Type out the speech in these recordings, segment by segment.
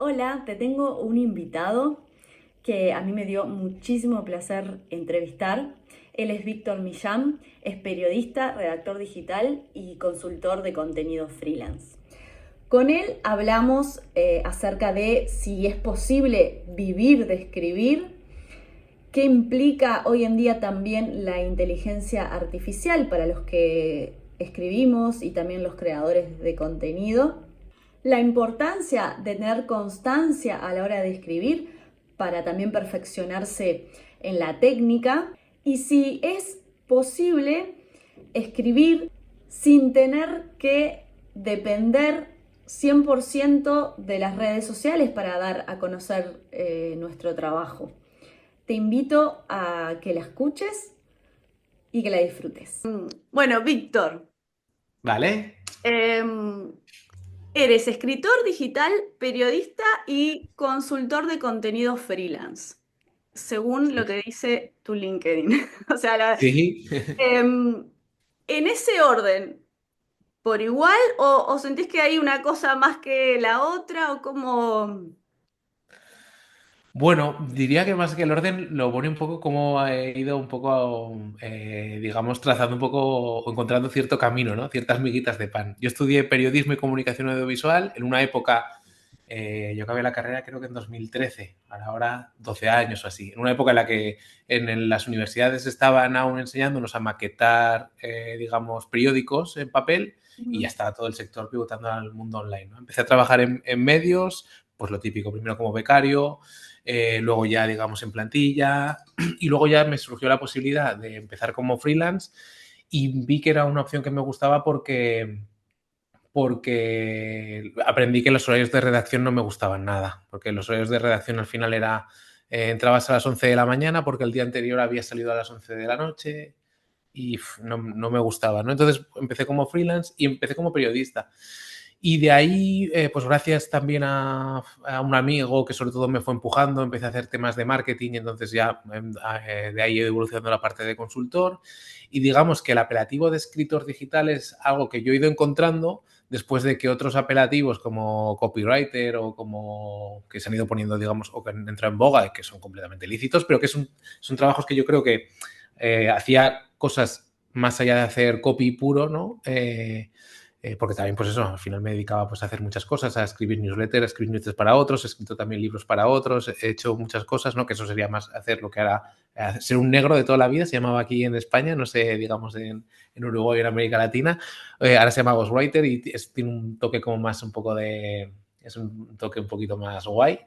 Hola, te tengo un invitado que a mí me dio muchísimo placer entrevistar. Él es Víctor Millán, es periodista, redactor digital y consultor de contenido freelance. Con él hablamos acerca de si es posible vivir de escribir, qué implica hoy en día también la inteligencia artificial para los que escribimos y también los creadores de contenido, la importancia de tener constancia a la hora de escribir para también perfeccionarse en la técnica y si es posible escribir sin tener que depender 100% de las redes sociales para dar a conocer nuestro trabajo. Te invito a que la escuches y que la disfrutes. Bueno, Víctor, Vale. em, eres escritor digital, periodista y consultor de contenido freelance, según lo Sí. que dice tu LinkedIn. O sea, Sí. em, en ese orden, ¿por igual o sentís que hay una cosa más que la otra o cómo? Bueno, diría que más que el orden lo pone un poco como he ido un poco, digamos, trazando un poco o encontrando cierto camino, ¿no? Ciertas miguitas de pan. Yo estudié periodismo y comunicación audiovisual en una época, yo acabé la carrera creo que en 2013, ahora 12 años o así, en una época en la que las universidades estaban aún enseñándonos a maquetar, digamos, periódicos en papel y ya Ujú. estaba todo el sector pivotando al mundo online, ¿no? Empecé a trabajar en medios, pues lo típico, primero como becario, luego ya, digamos, en plantilla, y luego ya me surgió la posibilidad de empezar como freelance y vi que era una opción que me gustaba porque aprendí que los horarios de redacción no me gustaban nada, porque los horarios de redacción al final era, entrabas a las 11 de la mañana porque el día anterior había salido a las 11 de la noche y no me gustaba, ¿no? Entonces empecé como freelance y empecé como periodista. Y de ahí, pues gracias también a un amigo que sobre todo me fue empujando, empecé a hacer temas de marketing y entonces ya de ahí he evolucionado la parte de consultor. Y digamos que el apelativo de escritor digital es algo que yo he ido encontrando después de que otros apelativos como copywriter o como que se han ido poniendo, digamos, o que han entrado en boga y que son completamente lícitos, pero que son trabajos que yo creo que hacía cosas más allá de hacer copy puro, ¿no? Porque también, pues eso, al final me dedicaba pues, a hacer muchas cosas, a escribir newsletters, para otros, he escrito también libros para otros, he hecho muchas cosas, ¿no? Que eso sería más hacer lo que era ser un negro de toda la vida, se llamaba aquí en España, no sé, digamos en Uruguay o en América Latina, ahora se llama ghostwriter y tiene un toque como más un poco de... Es un toque un poquito más guay,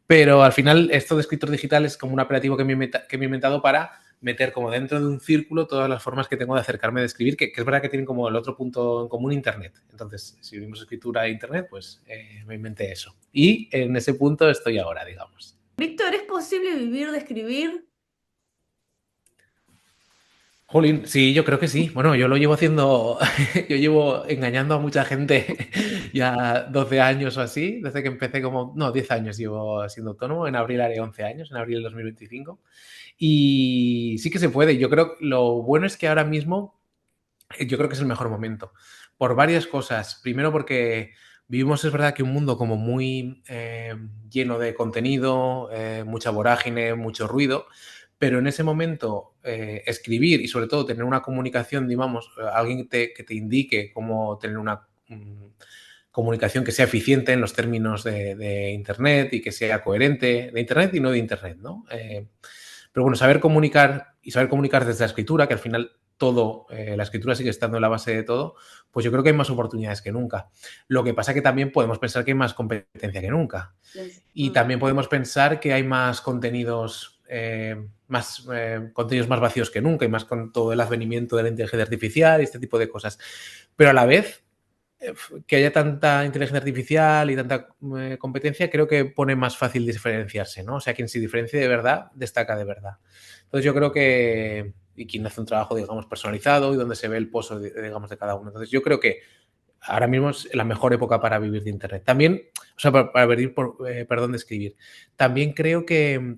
pero al final esto de escritor digital es como un apelativo que me he inventado para meter como dentro de un círculo todas las formas que tengo de acercarme de escribir, que es verdad que tienen como el otro punto en común Internet. Entonces, si vimos escritura e Internet, pues me inventé eso. Y en ese punto estoy ahora, digamos. Víctor, ¿es posible vivir de escribir? Jolín, sí, yo creo que sí. Bueno, yo lo llevo haciendo, yo llevo engañando a mucha gente ya 12 años o así, desde que empecé como, no, 10 años llevo siendo autónomo, en abril haré 11 años, en abril del 2025. Y sí que se puede. Yo creo que lo bueno es que ahora mismo yo creo que es el mejor momento. Por varias cosas. Primero porque vivimos, es verdad, que un mundo como muy lleno de contenido, mucha vorágine, mucho ruido, pero en ese momento escribir y sobre todo tener una comunicación, digamos, alguien que te indique cómo tener una comunicación que sea eficiente en los términos de Internet y que sea coherente de Internet y no de Internet, ¿no? Pero bueno, saber comunicar y saber comunicar desde la escritura, que al final todo, la escritura sigue estando en la base de todo, pues yo creo que hay más oportunidades que nunca. Lo que pasa es que también podemos pensar que hay más competencia que nunca. Y también podemos pensar que hay más contenidos, contenidos más vacíos que nunca y más con todo el advenimiento de la inteligencia artificial y este tipo de cosas. Pero a la vez, que haya tanta inteligencia artificial y tanta competencia, creo que pone más fácil diferenciarse, ¿no? O sea, quien se diferencia de verdad, destaca de verdad. Entonces yo creo que, y quien hace un trabajo, digamos, personalizado y donde se ve el pozo, digamos, de cada uno. Entonces yo creo que ahora mismo es la mejor época para vivir de Internet. También, o sea, para vivir, perdón, de escribir. También creo que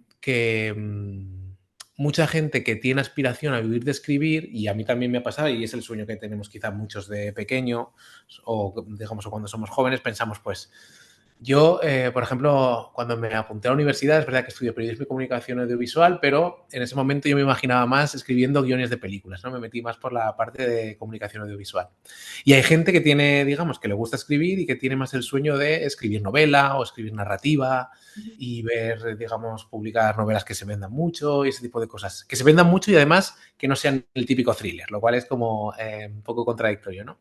mucha gente que tiene aspiración a vivir de escribir, y a mí también me ha pasado, y es el sueño que tenemos quizá muchos de pequeño, o digamos, o cuando somos jóvenes, pensamos, pues, Yo, por ejemplo, cuando me apunté a la universidad, es verdad que estudié periodismo y comunicación audiovisual, pero en ese momento yo me imaginaba más escribiendo guiones de películas, ¿no? Me metí más por la parte de comunicación audiovisual. Y hay gente que tiene, digamos, que le gusta escribir y que tiene más el sueño de escribir novela o escribir narrativa y ver, digamos, publicar novelas que se vendan mucho y ese tipo de cosas. Que se vendan mucho y además que no sean el típico thriller, lo cual es como un poco contradictorio, ¿no?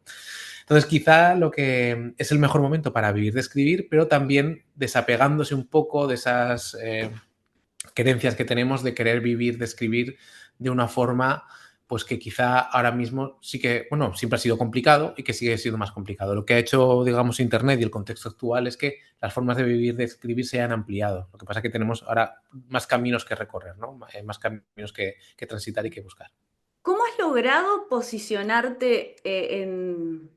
Entonces, quizá lo que es el mejor momento para vivir de escribir, pero también desapegándose un poco de esas creencias que tenemos de querer vivir de escribir de una forma pues que quizá ahora mismo sí que, bueno, siempre ha sido complicado y que sigue siendo más complicado. Lo que ha hecho, digamos, Internet y el contexto actual es que las formas de vivir de escribir se han ampliado. Lo que pasa es que tenemos ahora más caminos que recorrer, ¿no? Más caminos que transitar y que buscar. ¿Cómo has logrado posicionarte en...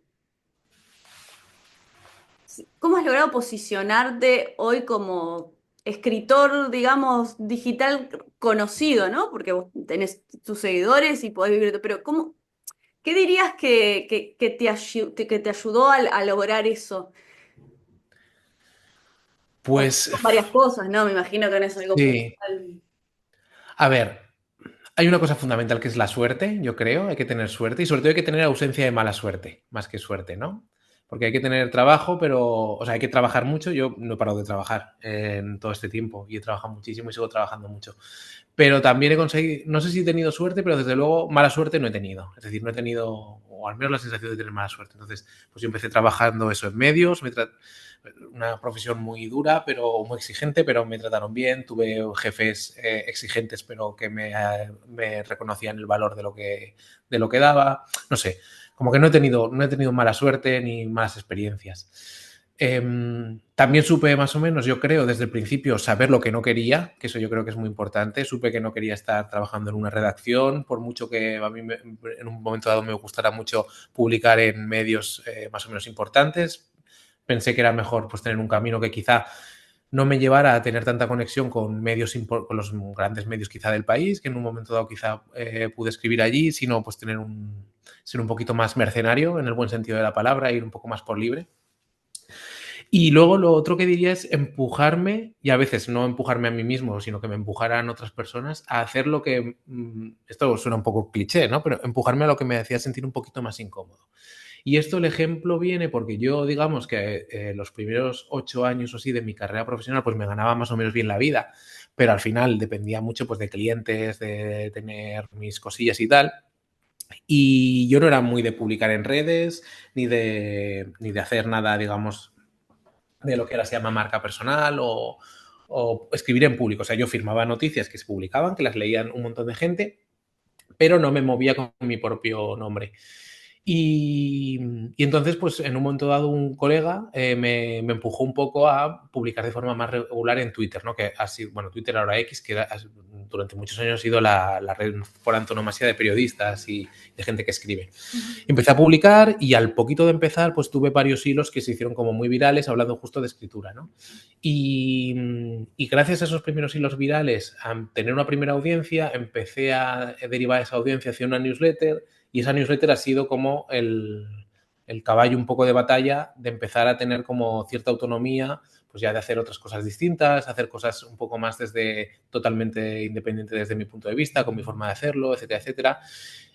¿Cómo has logrado posicionarte hoy como escritor, digamos, digital conocido, ¿no? Porque vos tenés tus seguidores y podés vivir, pero ¿cómo, qué dirías que te ayudó a lograr eso? O Pues son varias cosas, ¿no? Me imagino que no es algo sí. puntual. A ver, hay una cosa fundamental que es la suerte, yo creo, hay que tener suerte y sobre todo hay que tener ausencia de mala suerte, más que suerte, ¿no? Porque hay que tener trabajo, pero, o sea, hay que trabajar mucho. Yo no he parado de trabajar en todo este tiempo y he trabajado muchísimo y sigo trabajando mucho. Pero también he conseguido, no sé si he tenido suerte, pero desde luego mala suerte no he tenido. Es decir, no he tenido, o al menos la sensación de tener mala suerte. Entonces, pues yo empecé trabajando eso en medios, una profesión muy dura, pero muy exigente, pero me trataron bien. Tuve jefes exigentes, pero que me reconocían el valor de lo que daba. No sé, como que no he tenido mala suerte ni malas experiencias. También supe más o menos, yo creo, desde el principio saber lo que no quería, que eso yo creo que es muy importante. Supe que no quería estar trabajando en una redacción, por mucho que a mí en un momento dado me gustara mucho publicar en medios más o menos importantes. Pensé que era mejor pues tener un camino que quizá no me llevara a tener tanta conexión con medios con los grandes medios quizá del país, que en un momento dado quizá pude escribir allí, sino pues ser un poquito más mercenario en el buen sentido de la palabra, ir un poco más por libre. Y luego lo otro que diría es empujarme, y a veces no empujarme a mí mismo, sino que me empujaran otras personas a hacer lo que, esto suena un poco cliché, ¿no? Pero empujarme a lo que me hacía sentir un poquito más incómodo. Y esto el ejemplo viene porque yo, digamos que los primeros 8 años o así de mi carrera profesional, pues me ganaba más o menos bien la vida, pero al final dependía mucho pues de clientes, de tener mis cosillas y tal. Y yo no era muy de publicar en redes, ni de hacer nada, digamos, de lo que ahora se llama marca personal o escribir en público. O sea, yo firmaba noticias que se publicaban, que las leían un montón de gente, pero no me movía con mi propio nombre. Y, y entonces, pues en un momento dado, un colega me empujó un poco a publicar de forma más regular en Twitter, ¿no? Que ha sido, bueno, Twitter ahora X, que durante muchos años ha sido la red por antonomasia de periodistas y de gente que escribe. Empecé a publicar y al poquito de empezar, pues tuve varios hilos que se hicieron como muy virales hablando justo de escritura, ¿no? Y gracias a esos primeros hilos virales, a tener una primera audiencia, empecé a derivar esa audiencia hacia una newsletter y esa newsletter ha sido como el caballo un poco de batalla de empezar a tener como cierta autonomía, pues ya de hacer otras cosas distintas, hacer cosas un poco más desde totalmente independiente desde mi punto de vista, con mi forma de hacerlo, etcétera, etcétera.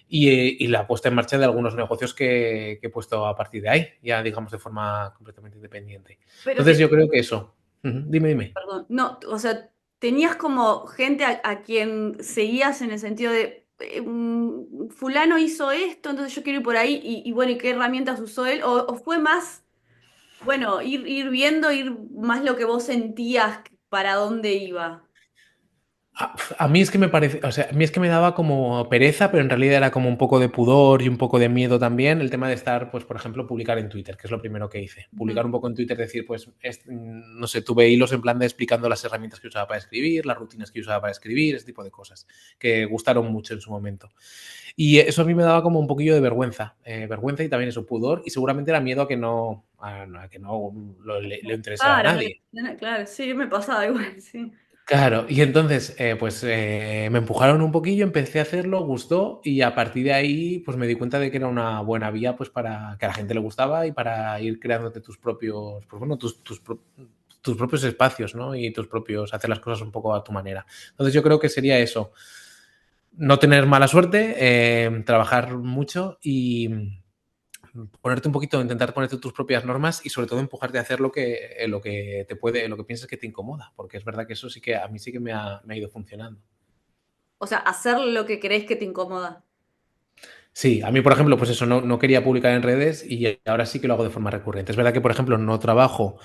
Y la puesta en marcha de algunos negocios que he puesto a partir de ahí, ya digamos de forma completamente independiente. Pero Entonces yo creo que eso. Dime, dime. perdón, no, o sea, tenías como gente a quien seguías en el sentido de fulano hizo esto, entonces yo quiero ir por ahí y bueno, ¿y qué herramientas usó él? O fue más, bueno, ir viendo, ir más lo que vos sentías para dónde iba. A mí es que me parece, o sea, a mí es que me daba como pereza, pero en realidad era como un poco de pudor y un poco de miedo también el tema de estar, pues, por ejemplo, publicar en Twitter, que es lo primero que hice. Ujú. Publicar un poco en Twitter, decir, pues, no sé, tuve hilos en plan de explicando las herramientas que usaba para escribir, las rutinas que usaba para escribir, ese tipo de cosas, que gustaron mucho en su momento. Y eso a mí me daba como un poquillo de vergüenza, vergüenza y también eso, pudor, y seguramente era miedo a que no le interesara a Claro, nadie. claro, sí, me pasaba igual, sí. Claro, y entonces, pues me empujaron un poquillo, empecé a hacerlo, gustó y a partir de ahí pues me di cuenta de que era una buena vía pues para que a la gente le gustaba y para ir creándote tus propios, pues bueno, tus propios espacios, ¿no? Y tus propios, hacer las cosas un poco a tu manera. Entonces yo creo que sería eso, no tener mala suerte, trabajar mucho y ponerte un poquito, intentar ponerte tus propias normas y sobre todo empujarte a hacer lo que te puede, lo que piensas que te incomoda, porque es verdad que eso sí que a mí sí que me ha ido funcionando. O sea, hacer lo que crees que te incomoda. Sí, a mí, por ejemplo, pues eso, no quería publicar en redes y ahora sí que lo hago de forma recurrente. Es verdad que, por ejemplo, no trabajo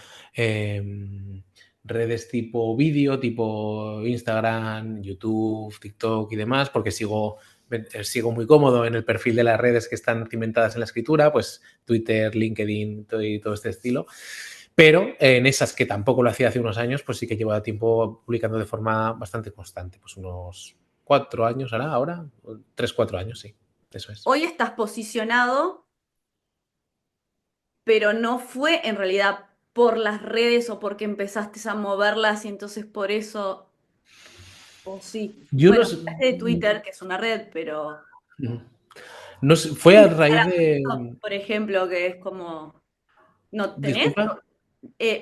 redes tipo vídeo, tipo Instagram, YouTube, TikTok y demás, porque sigo muy cómodo en el perfil de las redes que están cimentadas en la escritura, pues Twitter, LinkedIn y todo este estilo. Pero en esas que tampoco lo hacía hace unos años, pues sí que llevo tiempo publicando de forma bastante constante, pues unos 4 años ahora, 3, 4 años, sí. Eso es. Hoy estás posicionado, pero no fue en realidad por las redes o porque empezaste a moverlas y entonces por eso, o sí. Yo no Bueno, sé, hablaste de Twitter, que es una red, pero no sé, fue a raíz Instagram, de... TikTok, por ejemplo, que es como, ¿no tenés? Disculpa,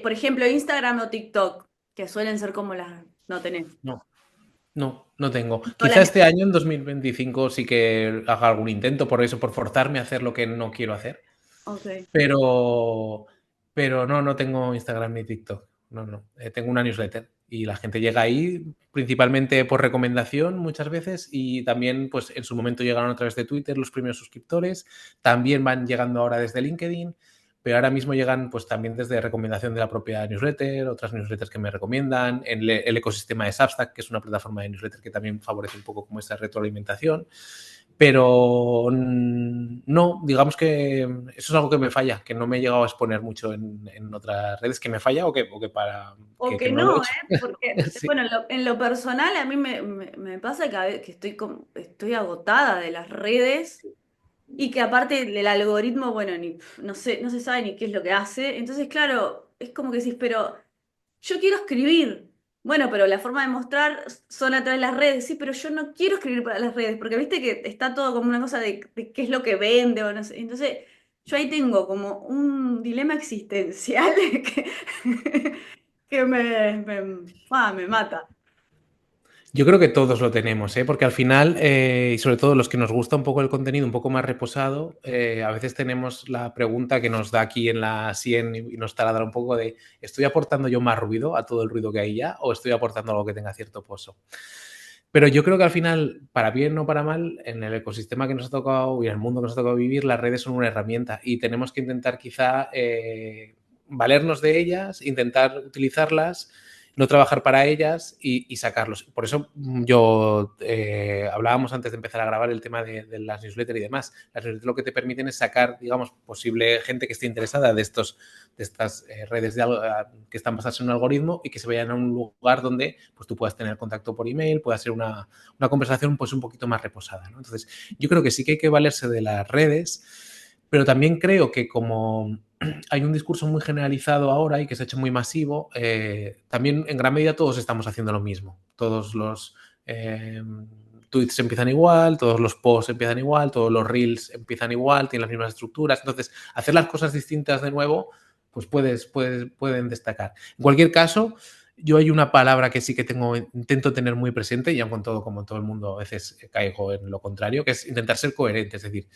Por ejemplo, Instagram o TikTok, que suelen ser como las, no tenés. no tengo. No Quizá las este año, en 2025, sí que haga algún intento por eso, por forzarme a hacer lo que no quiero hacer. Ok. Pero, pero no tengo Instagram ni TikTok. No. Tengo una newsletter y la gente llega ahí principalmente por recomendación muchas veces y también pues en su momento llegaron a través de Twitter los primeros suscriptores, también van llegando ahora desde LinkedIn, pero ahora mismo llegan pues también desde recomendación de la propia newsletter, otras newsletters que me recomiendan, en el ecosistema de Substack, que es una plataforma de newsletter que también favorece un poco como esa retroalimentación. Pero no, digamos que eso es algo que me falla, que no me he llegado a exponer mucho en otras redes, que me falla o que para O que que no lo he no, hecho. ¿eh? Porque, Sí. bueno, en lo personal a mí me pasa que, que estoy, estoy agotada de las redes y que aparte el algoritmo, bueno, ni, no sé, no se sabe ni qué es lo que hace. Entonces, claro, es como que decís, pero yo quiero escribir. Bueno, pero la forma de mostrar son a través de las redes, sí, pero yo no quiero escribir para las redes, porque viste que está todo como una cosa de qué es lo que vende o no sé. Entonces, yo ahí tengo como un dilema existencial que, que me mata. Yo creo que todos lo tenemos, ¿eh? Porque al final, y sobre todo los que nos gusta un poco el contenido un poco más reposado, a veces tenemos la pregunta que nos da aquí en la sien y nos taladra un poco de, ¿estoy aportando yo más ruido a todo el ruido que hay ya o estoy aportando algo que tenga cierto pozo? Pero yo creo que al final, para bien o para mal, en el ecosistema que nos ha tocado y en el mundo que nos ha tocado vivir, las redes son una herramienta y tenemos que intentar quizá valernos de ellas, intentar utilizarlas, no trabajar para ellas y sacarlos. Por eso yo hablábamos antes de empezar a grabar el tema de las newsletters y demás. Las newsletters lo que te permiten es sacar, digamos, posible gente que esté interesada de estas redes que están basadas en un algoritmo y que se vayan a un lugar donde pues, tú puedas tener contacto por email, pueda ser una conversación pues, un poquito más reposada, ¿no? Entonces, yo creo que sí que hay que valerse de las redes, pero también creo que como hay un discurso muy generalizado ahora y que se ha hecho muy masivo, también en gran medida todos estamos haciendo lo mismo. Todos los tweets empiezan igual, todos los posts empiezan igual, todos los reels empiezan igual, tienen las mismas estructuras. Entonces, hacer las cosas distintas de nuevo, pues pueden destacar. En cualquier caso, yo hay una palabra que sí que intento tener muy presente, y aun con todo, como todo el mundo, a veces caigo en lo contrario, que es intentar ser coherente. Es decir,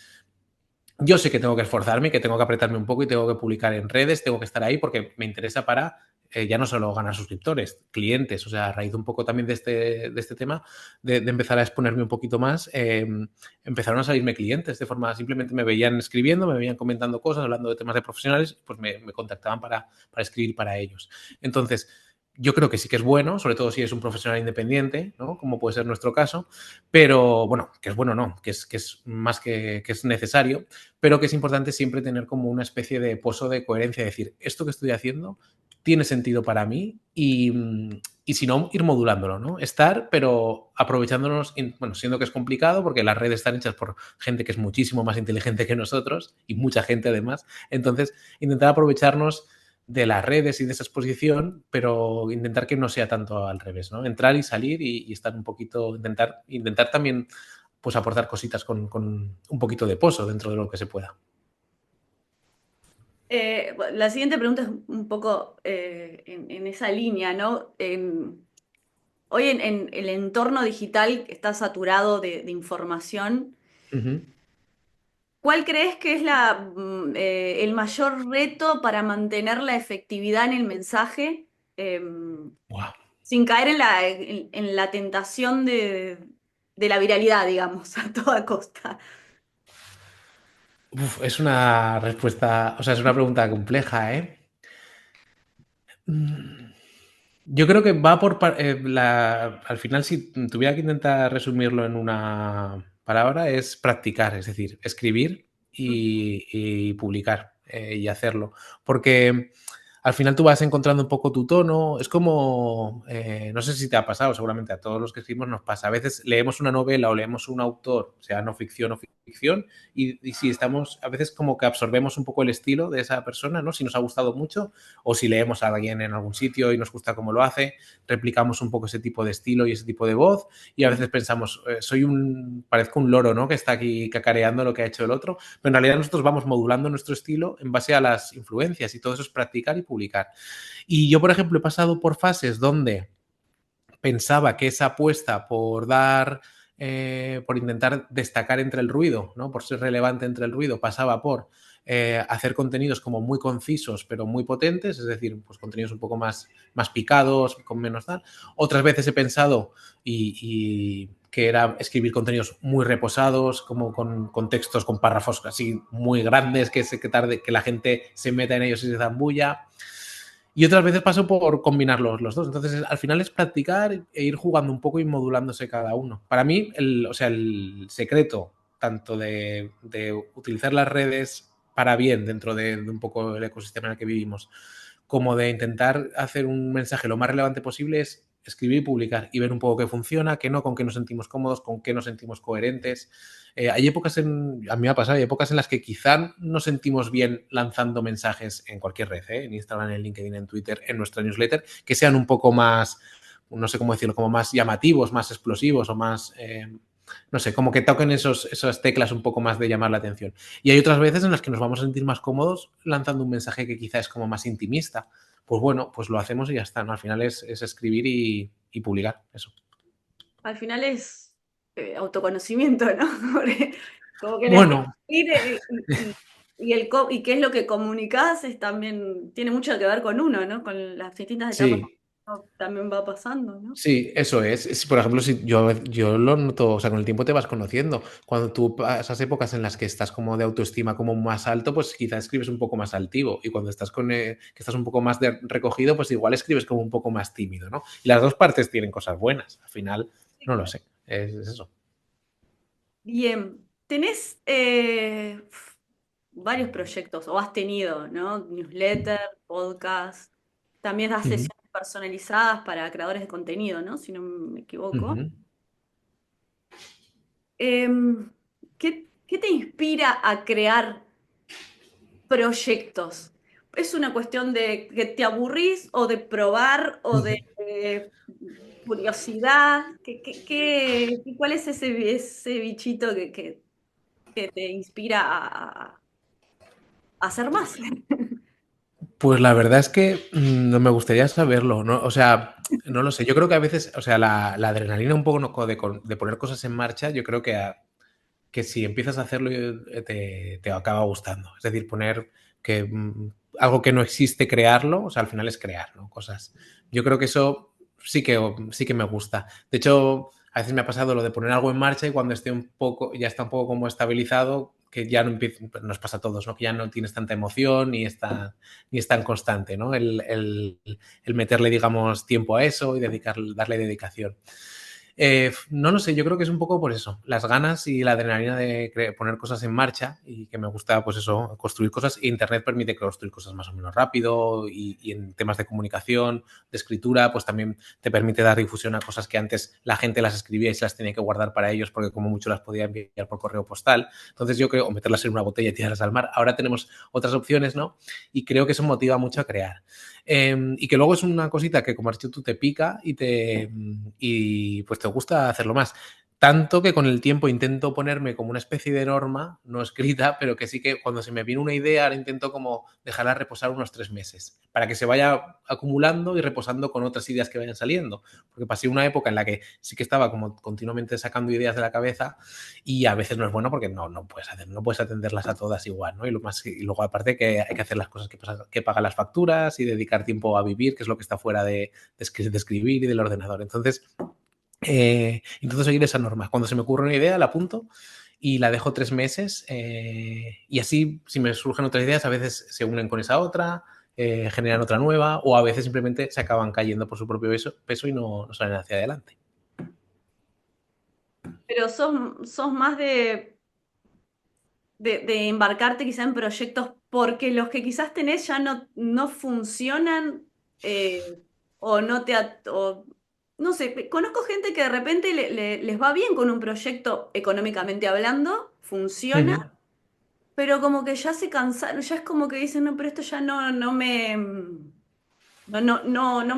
yo sé que tengo que esforzarme, que tengo que apretarme un poco y tengo que publicar en redes, tengo que estar ahí porque me interesa para ya no solo ganar suscriptores, clientes, o sea, a raíz un poco también de este tema, de empezar a exponerme un poquito más, empezaron a salirme clientes de forma, simplemente me veían escribiendo, me veían comentando cosas, hablando de temas de profesionales, pues me contactaban para escribir para ellos. Entonces, yo creo que sí que es bueno, sobre todo si eres un profesional independiente, ¿no? Como puede ser nuestro caso, pero bueno, que es bueno no, que es más que es necesario, pero que es importante siempre tener como una especie de pozo de coherencia, decir, esto que estoy haciendo tiene sentido para mí y si no, ir modulándolo, ¿no? Estar, pero aprovechándonos, bueno, siendo que es complicado porque las redes están hechas por gente que es muchísimo más inteligente que nosotros y mucha gente además, entonces intentar aprovecharnos de las redes y de esa exposición, pero intentar que no sea tanto al revés, ¿no? Entrar y salir y estar un poquito, intentar también pues aportar cositas con un poquito de pozo dentro de lo que se pueda. La siguiente pregunta es un poco en esa línea, ¿no? Hoy en el entorno digital está saturado de información. Ujú. ¿Cuál crees que es el mayor reto para mantener la efectividad en el mensaje Buah. sin caer en la tentación de la viralidad, digamos, a toda costa? Uf, es una respuesta, o sea, es una pregunta compleja, ¿eh? Mm, Yo creo que va al final, si tuviera que intentar resumirlo en una palabra, es practicar, es decir, escribir y publicar y hacerlo. Porque al final tú vas encontrando un poco tu tono. Es como, no sé si te ha pasado, seguramente a todos los que escribimos nos pasa. A veces leemos una novela o leemos un autor, sea no ficción o ficción, y si estamos, a veces como que absorbemos un poco el estilo de esa persona, ¿no? Si nos ha gustado mucho o si leemos a alguien en algún sitio y nos gusta cómo lo hace, replicamos un poco ese tipo de estilo y ese tipo de voz y a veces pensamos, parezco un loro, ¿no? Que está aquí cacareando lo que ha hecho el otro, pero en realidad nosotros vamos modulando nuestro estilo en base a las influencias y todo eso es practicar y publicar. Y yo, por ejemplo, he pasado por fases donde pensaba que esa apuesta por intentar destacar entre el ruido, ¿no? Por ser relevante entre el ruido, pasaba por hacer contenidos como muy concisos pero muy potentes, es decir, pues contenidos un poco más picados, con menos tal. Otras veces he pensado y que era escribir contenidos muy reposados, como con textos, con párrafos así muy grandes, que la gente se meta en ellos y se zambulla. Y otras veces paso por combinar los dos. Entonces, al final es practicar e ir jugando un poco y modulándose cada uno. Para mí, el secreto tanto de utilizar las redes para bien dentro de un poco el ecosistema en el que vivimos, como de intentar hacer un mensaje lo más relevante posible es escribir y publicar y ver un poco qué funciona, qué no, con qué nos sentimos cómodos, con qué nos sentimos coherentes. Hay épocas a mí me ha pasado, hay épocas en las que quizá nos sentimos bien lanzando mensajes en cualquier red, en Instagram, en LinkedIn, en Twitter, en nuestra newsletter, que sean un poco más, no sé cómo decirlo, como más llamativos, más explosivos o más, no sé, como que toquen esas teclas un poco más de llamar la atención. Y hay otras veces en las que nos vamos a sentir más cómodos lanzando un mensaje que quizá es como más intimista. Pues bueno, pues lo hacemos y ya está, ¿no? Al final es escribir y publicar, eso. Al final es autoconocimiento, ¿no? Porque como que Bueno, y qué es lo que comunicás es también, tiene mucho que ver con uno, ¿no? Con las distintas etapas sí, que uno también va pasando, ¿no? sí, eso es. Por ejemplo, si yo lo noto, o sea, con el tiempo te vas conociendo. Cuando tú pasas épocas en las que estás como de autoestima como más alto, pues quizás escribes un poco más altivo. Y cuando estás que estás un poco más recogido, pues igual escribes como un poco más tímido, ¿no? Y las dos partes tienen cosas buenas. Al final, Sí, no lo claro. sé. Es eso. Bien, tenés varios proyectos, o has tenido, ¿no? Newsletter, podcast, también das Ujú, sesiones personalizadas para creadores de contenido, ¿no? Si no me equivoco. ujú, Em, ¿qué te inspira a crear proyectos? ¿Es una cuestión de que te aburrís o de probar o de ujú. curiosidad? ¿Cuál es ese bichito que te inspira a hacer más? Pues la verdad es que no me gustaría saberlo, ¿no? O sea, no lo sé. Yo creo que a veces, o sea, la adrenalina un poco ¿no? de poner cosas en marcha, yo creo que si empiezas a hacerlo te acaba gustando. Es decir, poner que algo que no existe, crearlo, o sea, al final es crear, ¿no? Cosas. Yo creo que eso sí que me gusta. De hecho, a veces me ha pasado lo de poner algo en marcha y cuando ya está un poco como estabilizado, que ya no empieza, nos pasa a todos, ¿no? Que ya no tienes tanta emoción ni es tan constante, ¿no? El meterle, digamos, tiempo a eso y darle dedicación. No lo sé, yo creo que es un poco por eso, las ganas y la adrenalina de poner cosas en marcha y que me gusta, pues eso, construir cosas. Internet permite construir cosas más o menos rápido y en temas de comunicación, de escritura, pues también te permite dar difusión a cosas que antes la gente las escribía y se las tenía que guardar para ellos porque como mucho las podía enviar por correo postal. Entonces yo creo, o meterlas en una botella y tirarlas al mar. Ahora tenemos otras opciones, ¿no? Y creo que eso motiva mucho a crear. Y que luego es una cosita que, como has dicho tú, te pica y pues te gusta hacerlo más. Tanto que con el tiempo intento ponerme como una especie de norma, no escrita, pero que sí que cuando se me viene una idea, ahora intento como dejarla reposar unos 3 meses, para que se vaya acumulando y reposando con otras ideas que vayan saliendo. Porque pasé una época en la que sí que estaba como continuamente sacando ideas de la cabeza y a veces no es bueno porque no puedes atenderlas a todas igual, ¿no? Y luego aparte que hay que hacer las cosas que pagan las facturas y dedicar tiempo a vivir, que es lo que está fuera de escribir y del ordenador. Entonces, intento seguir esa norma. Cuando se me ocurre una idea, la apunto y la dejo 3 meses y así, si me surgen otras ideas, a veces se unen con esa otra, generan otra nueva o a veces simplemente se acaban cayendo por su propio peso y no salen hacia adelante. Pero sos más de embarcarte quizá en proyectos porque los que quizás tenés ya no funcionan eh, o no o, no sé, conozco gente que de repente les va bien con un proyecto económicamente hablando, Uh -huh. funciona, pero como que ya se cansaron, ya es como que dicen, no, pero esto ya no me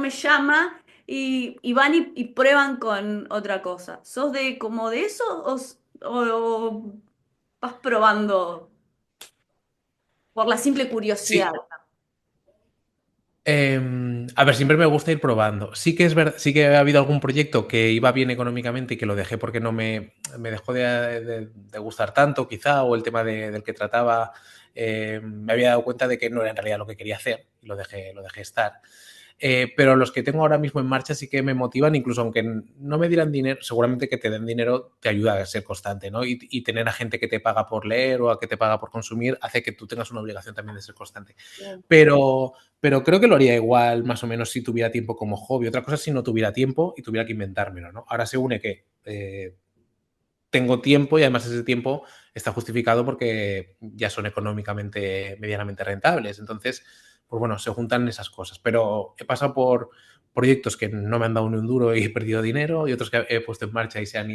llama y van y prueban con otra cosa. ¿Sos de como de eso o vas probando por la simple curiosidad? Sí, a ver, siempre me gusta ir probando. Sí que es verdad, sí que ha habido algún proyecto que iba bien económicamente y que lo dejé porque no me dejó de gustar tanto, quizá, o el tema del que trataba, me había dado cuenta de que no era en realidad lo que quería hacer y lo dejé estar. Pero los que tengo ahora mismo en marcha sí que me motivan, incluso aunque no me dieran dinero, seguramente que te den dinero te ayuda a ser constante, ¿no? Y tener a gente que te paga por leer o a que te paga por consumir hace que tú tengas una obligación también de ser constante. Bien. Pero creo que lo haría igual, más o menos, si tuviera tiempo como hobby. Otra cosa es si no tuviera tiempo y tuviera que inventármelo, ¿no? Ahora se une que tengo tiempo y además ese tiempo está justificado porque ya son económicamente medianamente rentables. Entonces, pues bueno, se juntan esas cosas. Pero he pasado por proyectos que no me han dado ni un duro y he perdido dinero y otros que he puesto en marcha y se han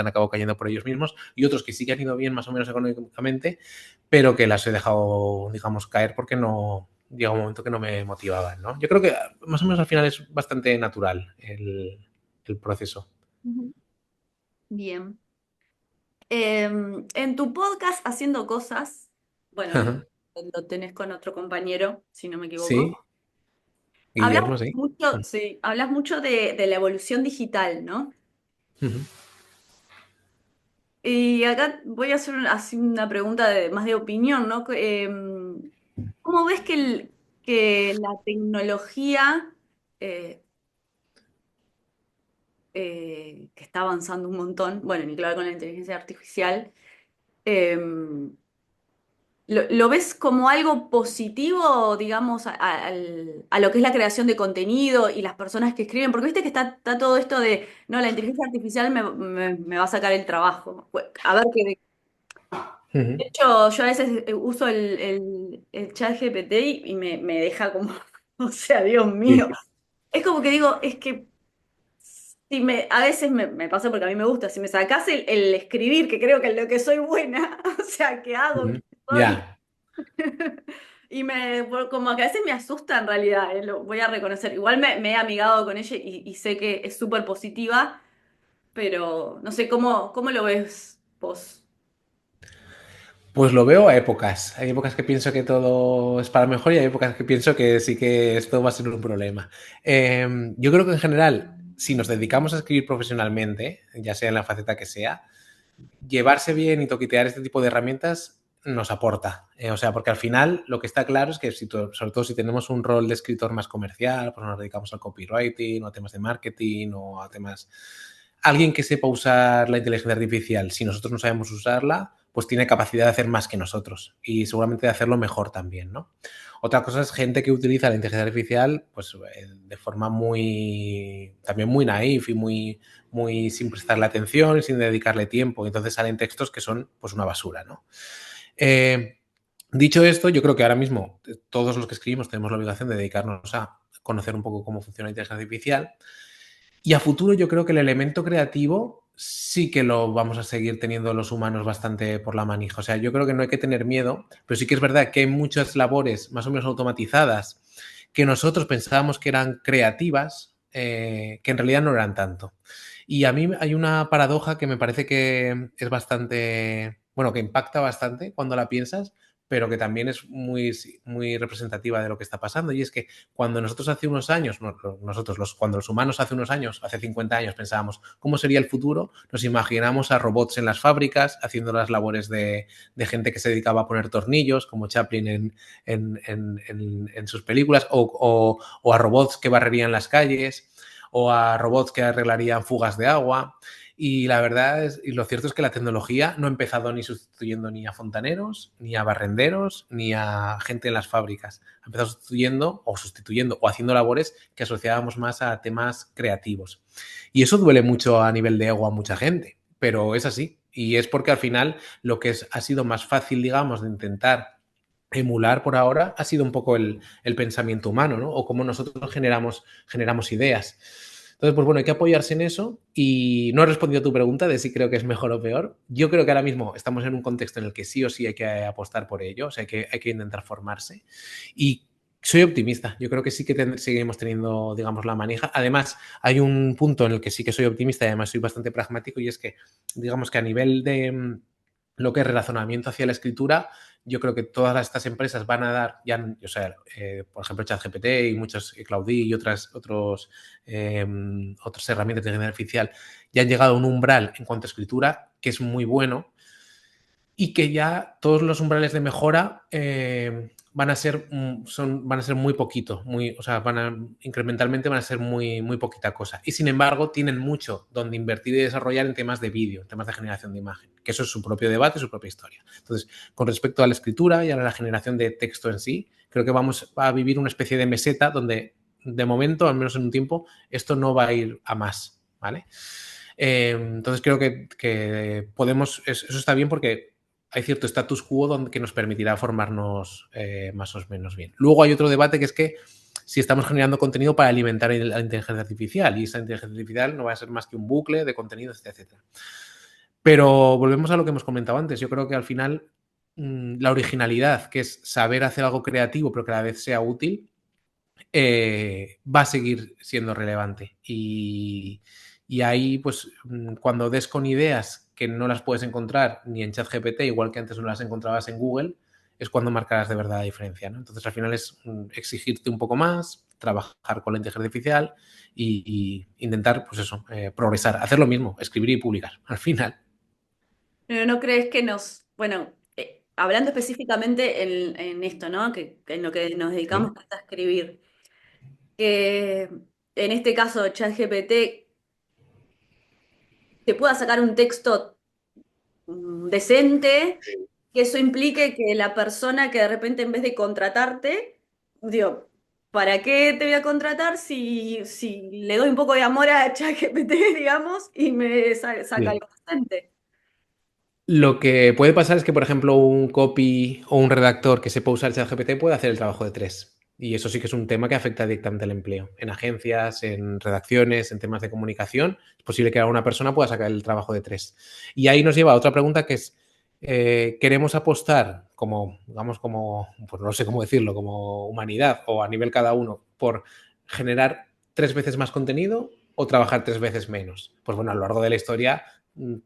acabado cayendo por ellos mismos y otros que sí que han ido bien más o menos económicamente, pero que las he dejado, digamos, caer porque no llega un momento que no me motivaban, ¿no? Yo creo que más o menos al final es bastante natural el proceso. Ujú. Bien. En tu podcast Haciendo Cosas, bueno, lo tenés con otro compañero, si no me equivoco. Sí, Guillermo, sí. Sí, hablas mucho de la evolución digital, ¿no? Ujú. Y acá voy a hacer así una pregunta más de opinión, ¿no? ¿Cómo ves que la tecnología eh, que está avanzando un montón, bueno, ni claro con la inteligencia artificial, eh, lo ves como algo positivo, digamos, a lo que es la creación de contenido y las personas que escriben? Porque viste que está todo esto de, no, la inteligencia artificial me va a sacar el trabajo. A ver, Ujú. de hecho, yo a veces uso el chat GPT y me deja como, o sea, Dios mío. Sí. Es como que digo, es que si a veces me pasa porque a mí me gusta, si me sacás el escribir, que creo que es lo que soy buena, o sea, ¿qué hago? Ujú. ¿Quién soy? Ya. Y como que a veces me asusta en realidad, lo voy a reconocer. Igual me he amigado con ella y sé que es súper positiva, pero no sé, ¿cómo lo ves vos? Pues lo veo a épocas. Hay épocas que pienso que todo es para mejor y hay épocas que pienso que sí que esto va a ser un problema. Yo creo que en general, si nos dedicamos a escribir profesionalmente, ya sea en la faceta que sea, llevarse bien y toquetear este tipo de herramientas nos aporta. O sea, porque al final lo que está claro es que sobre todo si tenemos un rol de escritor más comercial, pues nos dedicamos al copywriting o a temas de marketing o a temas... Alguien que sepa usar la inteligencia artificial, si nosotros no sabemos usarla, pues tiene capacidad de hacer más que nosotros y seguramente de hacerlo mejor también, ¿no? Otra cosa es gente que utiliza la inteligencia artificial pues de forma también muy naif y muy sin prestarle atención y sin dedicarle tiempo. Entonces salen textos que son pues una basura, ¿no? Dicho esto, yo creo que ahora mismo todos los que escribimos tenemos la obligación de dedicarnos a conocer un poco cómo funciona la inteligencia artificial. Y a futuro yo creo que el elemento creativo sí que lo vamos a seguir teniendo los humanos bastante por la manija. O sea, yo creo que no hay que tener miedo, pero sí que es verdad que hay muchas labores más o menos automatizadas que nosotros pensábamos que eran creativas, que en realidad no eran tanto. Y a mí hay una paradoja que me parece que es bastante, bueno, que impacta bastante cuando la piensas, pero que también es muy representativa de lo que está pasando. Y es que cuando nosotros hace unos años, cuando los humanos hace unos años, hace 50 años, pensábamos cómo sería el futuro, nos imaginamos a robots en las fábricas haciendo las labores de gente que se dedicaba a poner tornillos, como Chaplin en sus películas, o a robots que barrerían las calles, o a robots que arreglarían fugas de agua. Y la verdad y lo cierto es que la tecnología no ha empezado ni sustituyendo ni a fontaneros, ni a barrenderos, ni a gente en las fábricas. Ha empezado sustituyendo o haciendo labores que asociábamos más a temas creativos. Y eso duele mucho a nivel de ego a mucha gente, pero es así. Y es porque al final lo que ha sido más fácil, digamos, de intentar emular por ahora ha sido un poco el pensamiento humano, ¿no? O cómo nosotros generamos ideas. Entonces, pues bueno, hay que apoyarse en eso y no he respondido a tu pregunta de si creo que es mejor o peor. Yo creo que ahora mismo estamos en un contexto en el que sí o sí hay que apostar por ello, o sea, hay que intentar formarse y soy optimista. Yo creo que sí que seguiremos teniendo, digamos, la manija. Además, hay un punto en el que sí que soy optimista y además soy bastante pragmático y es que, digamos que a nivel de lo que es razonamiento hacia la escritura, yo creo que todas estas empresas van a dar, ya, o sea, por ejemplo, ChatGPT y muchos, Claudí y otras herramientas de inteligencia artificial ya han llegado a un umbral en cuanto a escritura que es muy bueno y que ya todos los umbrales de mejora van a ser muy poquito, o sea, incrementalmente van a ser muy poquita cosa. Y sin embargo, tienen mucho donde invertir y desarrollar en temas de vídeo, en temas de generación de imagen, que eso es su propio debate, su propia historia. Entonces, con respecto a la escritura y a la generación de texto en sí, creo que vamos a vivir una especie de meseta donde, de momento, al menos en un tiempo, esto no va a ir a más, ¿vale? Entonces creo que podemos, eso está bien porque hay cierto status quo que nos permitirá formarnos más o menos bien. Luego hay otro debate que es que si estamos generando contenido para alimentar la inteligencia artificial y esa inteligencia artificial no va a ser más que un bucle de contenidos, etc. Pero volvemos a lo que hemos comentado antes. Yo creo que al final la originalidad, que es saber hacer algo creativo pero que a la vez sea útil, va a seguir siendo relevante. Y ahí, pues, cuando des con ideas que no las puedes encontrar ni en ChatGPT, igual que antes no las encontrabas en Google, es cuando marcarás de verdad la diferencia, ¿no? Entonces, al final es exigirte un poco más, trabajar con la inteligencia artificial y intentar, pues eso, progresar, hacer lo mismo, escribir y publicar, al final. Pero ¿no crees que bueno, hablando específicamente en esto, ¿no? Que en lo que nos dedicamos Sí, a escribir, que en este caso ChatGPT te pueda sacar un texto decente, que eso implique que la persona que de repente en vez de contratarte, digo, ¿para qué te voy a contratar si le doy un poco de amor a ChatGPT, digamos, y me saca sí. algo decente? Lo que puede pasar es que, por ejemplo, un copy o un redactor que sepa usar ChatGPT puede hacer el trabajo de tres. Y eso sí que es un tema que afecta directamente al empleo. En agencias, en redacciones, en temas de comunicación, es posible que una persona pueda sacar el trabajo de tres. Y ahí nos lleva a otra pregunta que es, ¿queremos apostar como, digamos, como, pues no sé cómo decirlo, como humanidad o a nivel cada uno por generar 3 veces más contenido o trabajar 3 veces menos? Pues bueno, a lo largo de la historia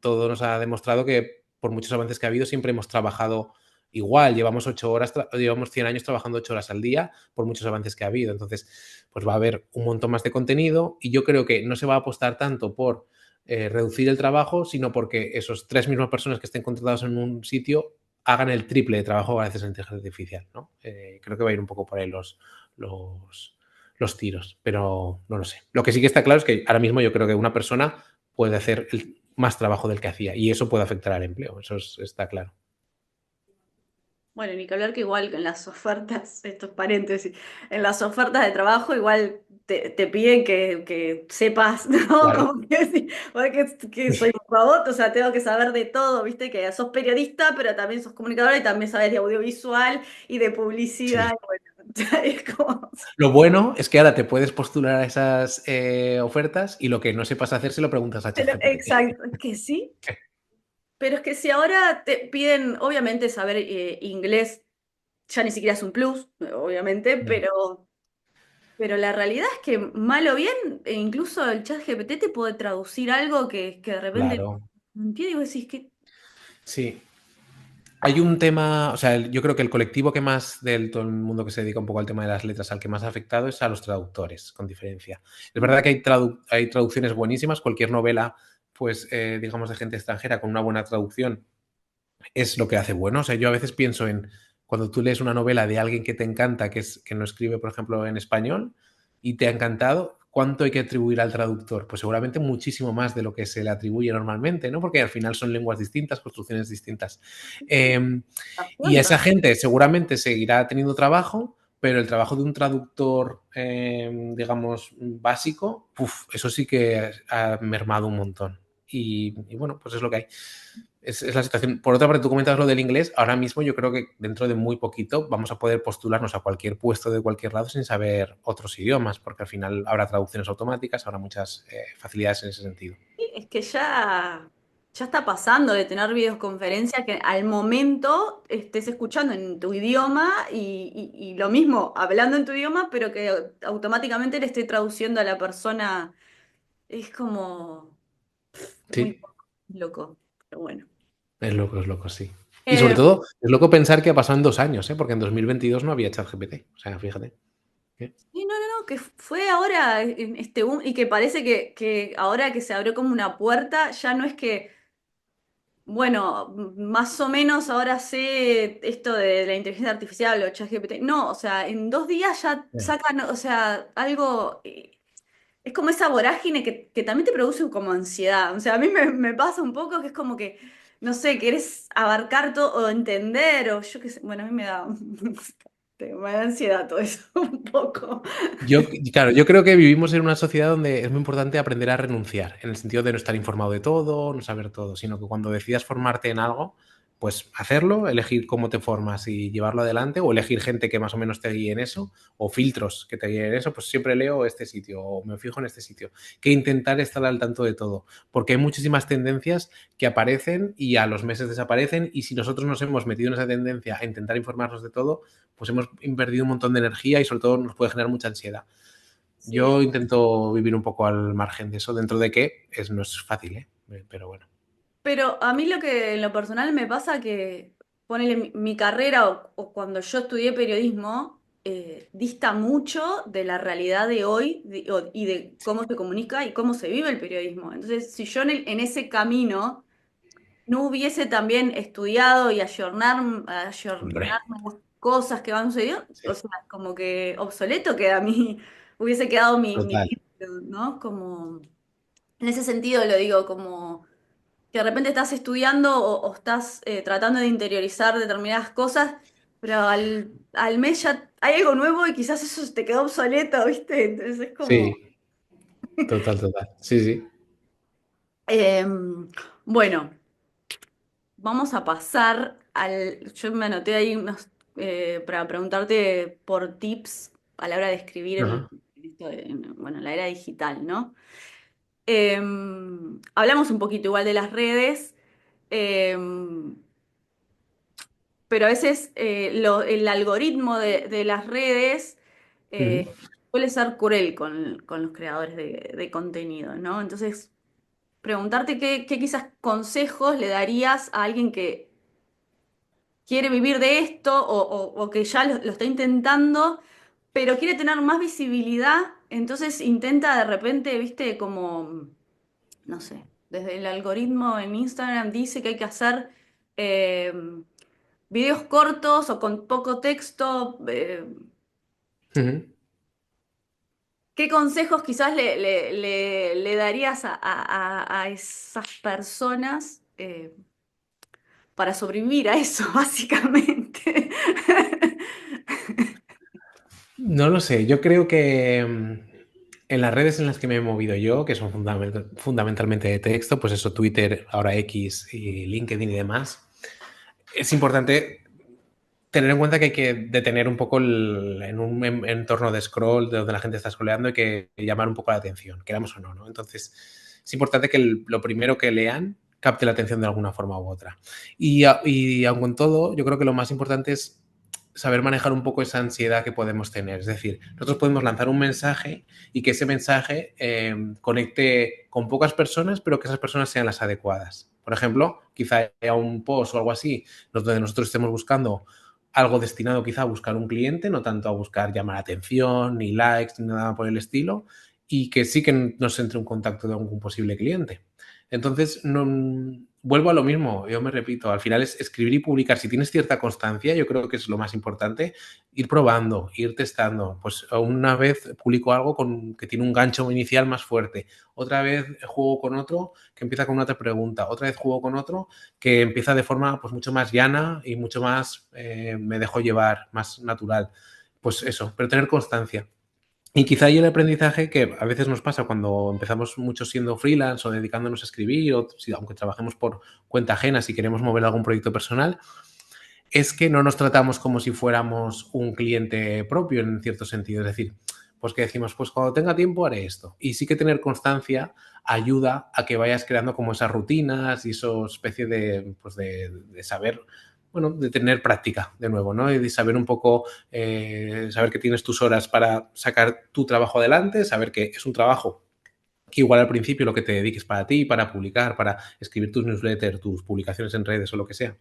todo nos ha demostrado que por muchos avances que ha habido, siempre hemos trabajado igual. Llevamos 100 años trabajando 8 horas al día por muchos avances que ha habido. Entonces, pues va a haber un montón más de contenido y yo creo que no se va a apostar tanto por reducir el trabajo, sino porque esos tres mismas personas que estén contratados en un sitio hagan el triple de trabajo gracias a la inteligencia artificial, ¿no? Creo que va a ir un poco por ahí los tiros, pero no lo sé. Lo que sí que está claro es que ahora mismo yo creo que una persona puede hacer más trabajo del que hacía y eso puede afectar al empleo, está claro. Bueno, ni que hablar que igual en las ofertas, estos paréntesis, en las ofertas de trabajo igual te piden que sepas, ¿no? Claro. Como que, sí, que soy un robot, o sea, tengo que saber de todo, ¿viste? Que sos periodista, pero también sos comunicadora y también sabes de audiovisual y de publicidad. Sí. Y bueno, es como... Lo bueno es que ahora te puedes postular a esas ofertas y lo que no sepas hacer se lo preguntas a ChatGPT. Exacto, es que sí. Pero es que si ahora te piden, obviamente, saber inglés, ya ni siquiera es un plus, obviamente, No, pero la realidad es que mal o bien, e incluso el chat GPT te puede traducir algo que de repente claro, no entiende y vos decís que... sí. Hay un tema, o sea, yo creo que el colectivo que más del todo el mundo que se dedica un poco al tema de las letras, al que más ha afectado es a los traductores, con diferencia. Es verdad que hay traducciones buenísimas, cualquier novela, pues, digamos, de gente extranjera con una buena traducción es lo que hace bueno. O sea, yo a veces pienso en cuando tú lees una novela de alguien que te encanta, que no escribe, por ejemplo, en español, y te ha encantado, ¿cuánto hay que atribuir al traductor? Pues seguramente muchísimo más de lo que se le atribuye normalmente, ¿no? Porque al final son lenguas distintas, construcciones distintas. Y Pasión esa también. gente seguramente seguirá teniendo trabajo, pero el trabajo de un traductor, digamos, básico, uf, eso sí que ha mermado un montón. Y bueno, pues es lo que hay. Es la situación. Por otra parte, tú comentas lo del inglés. Ahora mismo yo creo que dentro de muy poquito vamos a poder postularnos a cualquier puesto de cualquier lado sin saber otros idiomas, porque al final habrá traducciones automáticas, habrá muchas facilidades en ese sentido. Sí, es que ya está pasando de tener videoconferencia que al momento estés escuchando en tu idioma y lo mismo, hablando en tu idioma, pero que automáticamente le esté traduciendo a la persona. Es como muy Sí, loco, pero bueno. es loco, sí. Y sobre Eh, todo, es loco pensar que ha pasado en 2 años, ¿eh? Porque en 2022 no había ChatGPT. O sea, fíjate. ¿Eh? Sí, no, no, no, que fue ahora en este boom y que parece que ahora que se abrió como una puerta, ya no es que, bueno, más o menos ahora sé esto de la inteligencia artificial o ChatGPT. No, o sea, en 2 días ya sacan, o sea, algo, es como esa vorágine que también te produce como ansiedad. O sea, a mí me pasa un poco que es como que, no sé, querés abarcar todo o entender o yo qué sé, bueno, a mí me da ansiedad todo eso un poco. Yo, claro, yo creo que vivimos en una sociedad donde es muy importante aprender a renunciar, en el sentido de no estar informado de todo, no saber todo, sino que cuando decidas formarte en algo, pues hacerlo, elegir cómo te formas y llevarlo adelante, o elegir gente que más o menos te guíe en eso, o filtros que te guíen en eso, pues siempre leo este sitio o me fijo en este sitio, que intentar estar al tanto de todo, porque hay muchísimas tendencias que aparecen y a los meses desaparecen, y si nosotros nos hemos metido en esa tendencia a intentar informarnos de todo, pues hemos invertido un montón de energía y sobre todo nos puede generar mucha ansiedad. Sí, Yo intento vivir un poco al margen de eso, dentro de que no es fácil, ¿eh? Pero bueno. pero a mí lo que en lo personal me pasa que, ponele mi carrera o cuando yo estudié periodismo, dista mucho de la realidad de hoy y de cómo se comunica y cómo se vive el periodismo. Entonces, si yo en ese camino no hubiese también estudiado y Hombre, ayornarme las cosas que van sucediendo, sí, o sea, como que obsoleto queda mi, hubiese quedado mi total. título, ¿no? Como, en ese sentido lo digo, como que de repente estás estudiando o estás tratando de interiorizar determinadas cosas, pero al mes ya hay algo nuevo y quizás eso te quedó obsoleto, ¿viste? Entonces es como... Sí, total, total. Sí, sí. Bueno, vamos a pasar al... Yo me anoté ahí unos, para preguntarte por tips a la hora de escribir Ajá. en esto bueno, en la era digital, ¿no? Hablamos un poquito igual de las redes. em, pero a veces el algoritmo de las redes Ujú. suele ser cruel con los creadores de contenido, ¿no? Entonces, preguntarte qué quizás consejos le darías a alguien que quiere vivir de esto o que ya lo está intentando, pero quiere tener más visibilidad, entonces intenta de repente, viste, como, no sé, desde el algoritmo en Instagram dice que hay que hacer... em, videos cortos o con poco texto. Ujú. ¿Qué consejos quizás le darías a esas personas para sobrevivir a eso, básicamente? No lo sé, yo creo que en las redes en las que me he movido yo, que son fundamentalmente de texto, pues eso, Twitter, ahora X y LinkedIn y demás, es importante tener en cuenta que hay que detener un poco en un entorno de scroll, de donde la gente está scrolleando, hay que llamar un poco la atención, queramos o no, ¿no? Entonces, es importante que lo primero que lean capte la atención de alguna forma u otra. Y aun con todo, yo creo que lo más importante es saber manejar un poco esa ansiedad que podemos tener. Es decir, nosotros podemos lanzar un mensaje y que ese mensaje conecte con pocas personas, pero que esas personas sean las adecuadas. Por ejemplo, quizá haya un post o algo así donde nosotros estemos buscando algo destinado quizá a buscar un cliente, no tanto a buscar llamar atención, ni likes, ni nada por el estilo, y que sí que nos entre un contacto de algún posible cliente. Entonces, no, vuelvo a lo mismo, yo me repito, al final es escribir y publicar. Si tienes cierta constancia, yo creo que es lo más importante, ir probando, ir testando. Pues una vez publico algo que tiene un gancho inicial más fuerte, otra vez juego con otro que empieza con una otra pregunta, otra vez juego con otro que empieza de forma pues mucho más llana y mucho más me dejo llevar, más natural. Pues eso, pero tener constancia. Y quizá ahí el aprendizaje que a veces nos pasa cuando empezamos mucho siendo freelance o dedicándonos a escribir, o si, aunque trabajemos por cuenta ajena, si queremos mover algún proyecto personal, es que no nos tratamos como si fuéramos un cliente propio en cierto sentido. Es decir, pues que decimos, pues cuando tenga tiempo haré esto. Y sí que tener constancia ayuda a que vayas creando como esas rutinas y esa especie de, pues de saber, bueno, de tener práctica de nuevo, ¿no? Y de saber un poco, saber que tienes tus horas para sacar tu trabajo adelante, saber que es un trabajo que igual al principio lo que te dediques para ti, para publicar, para escribir tus newsletters, tus publicaciones en redes o lo que sea,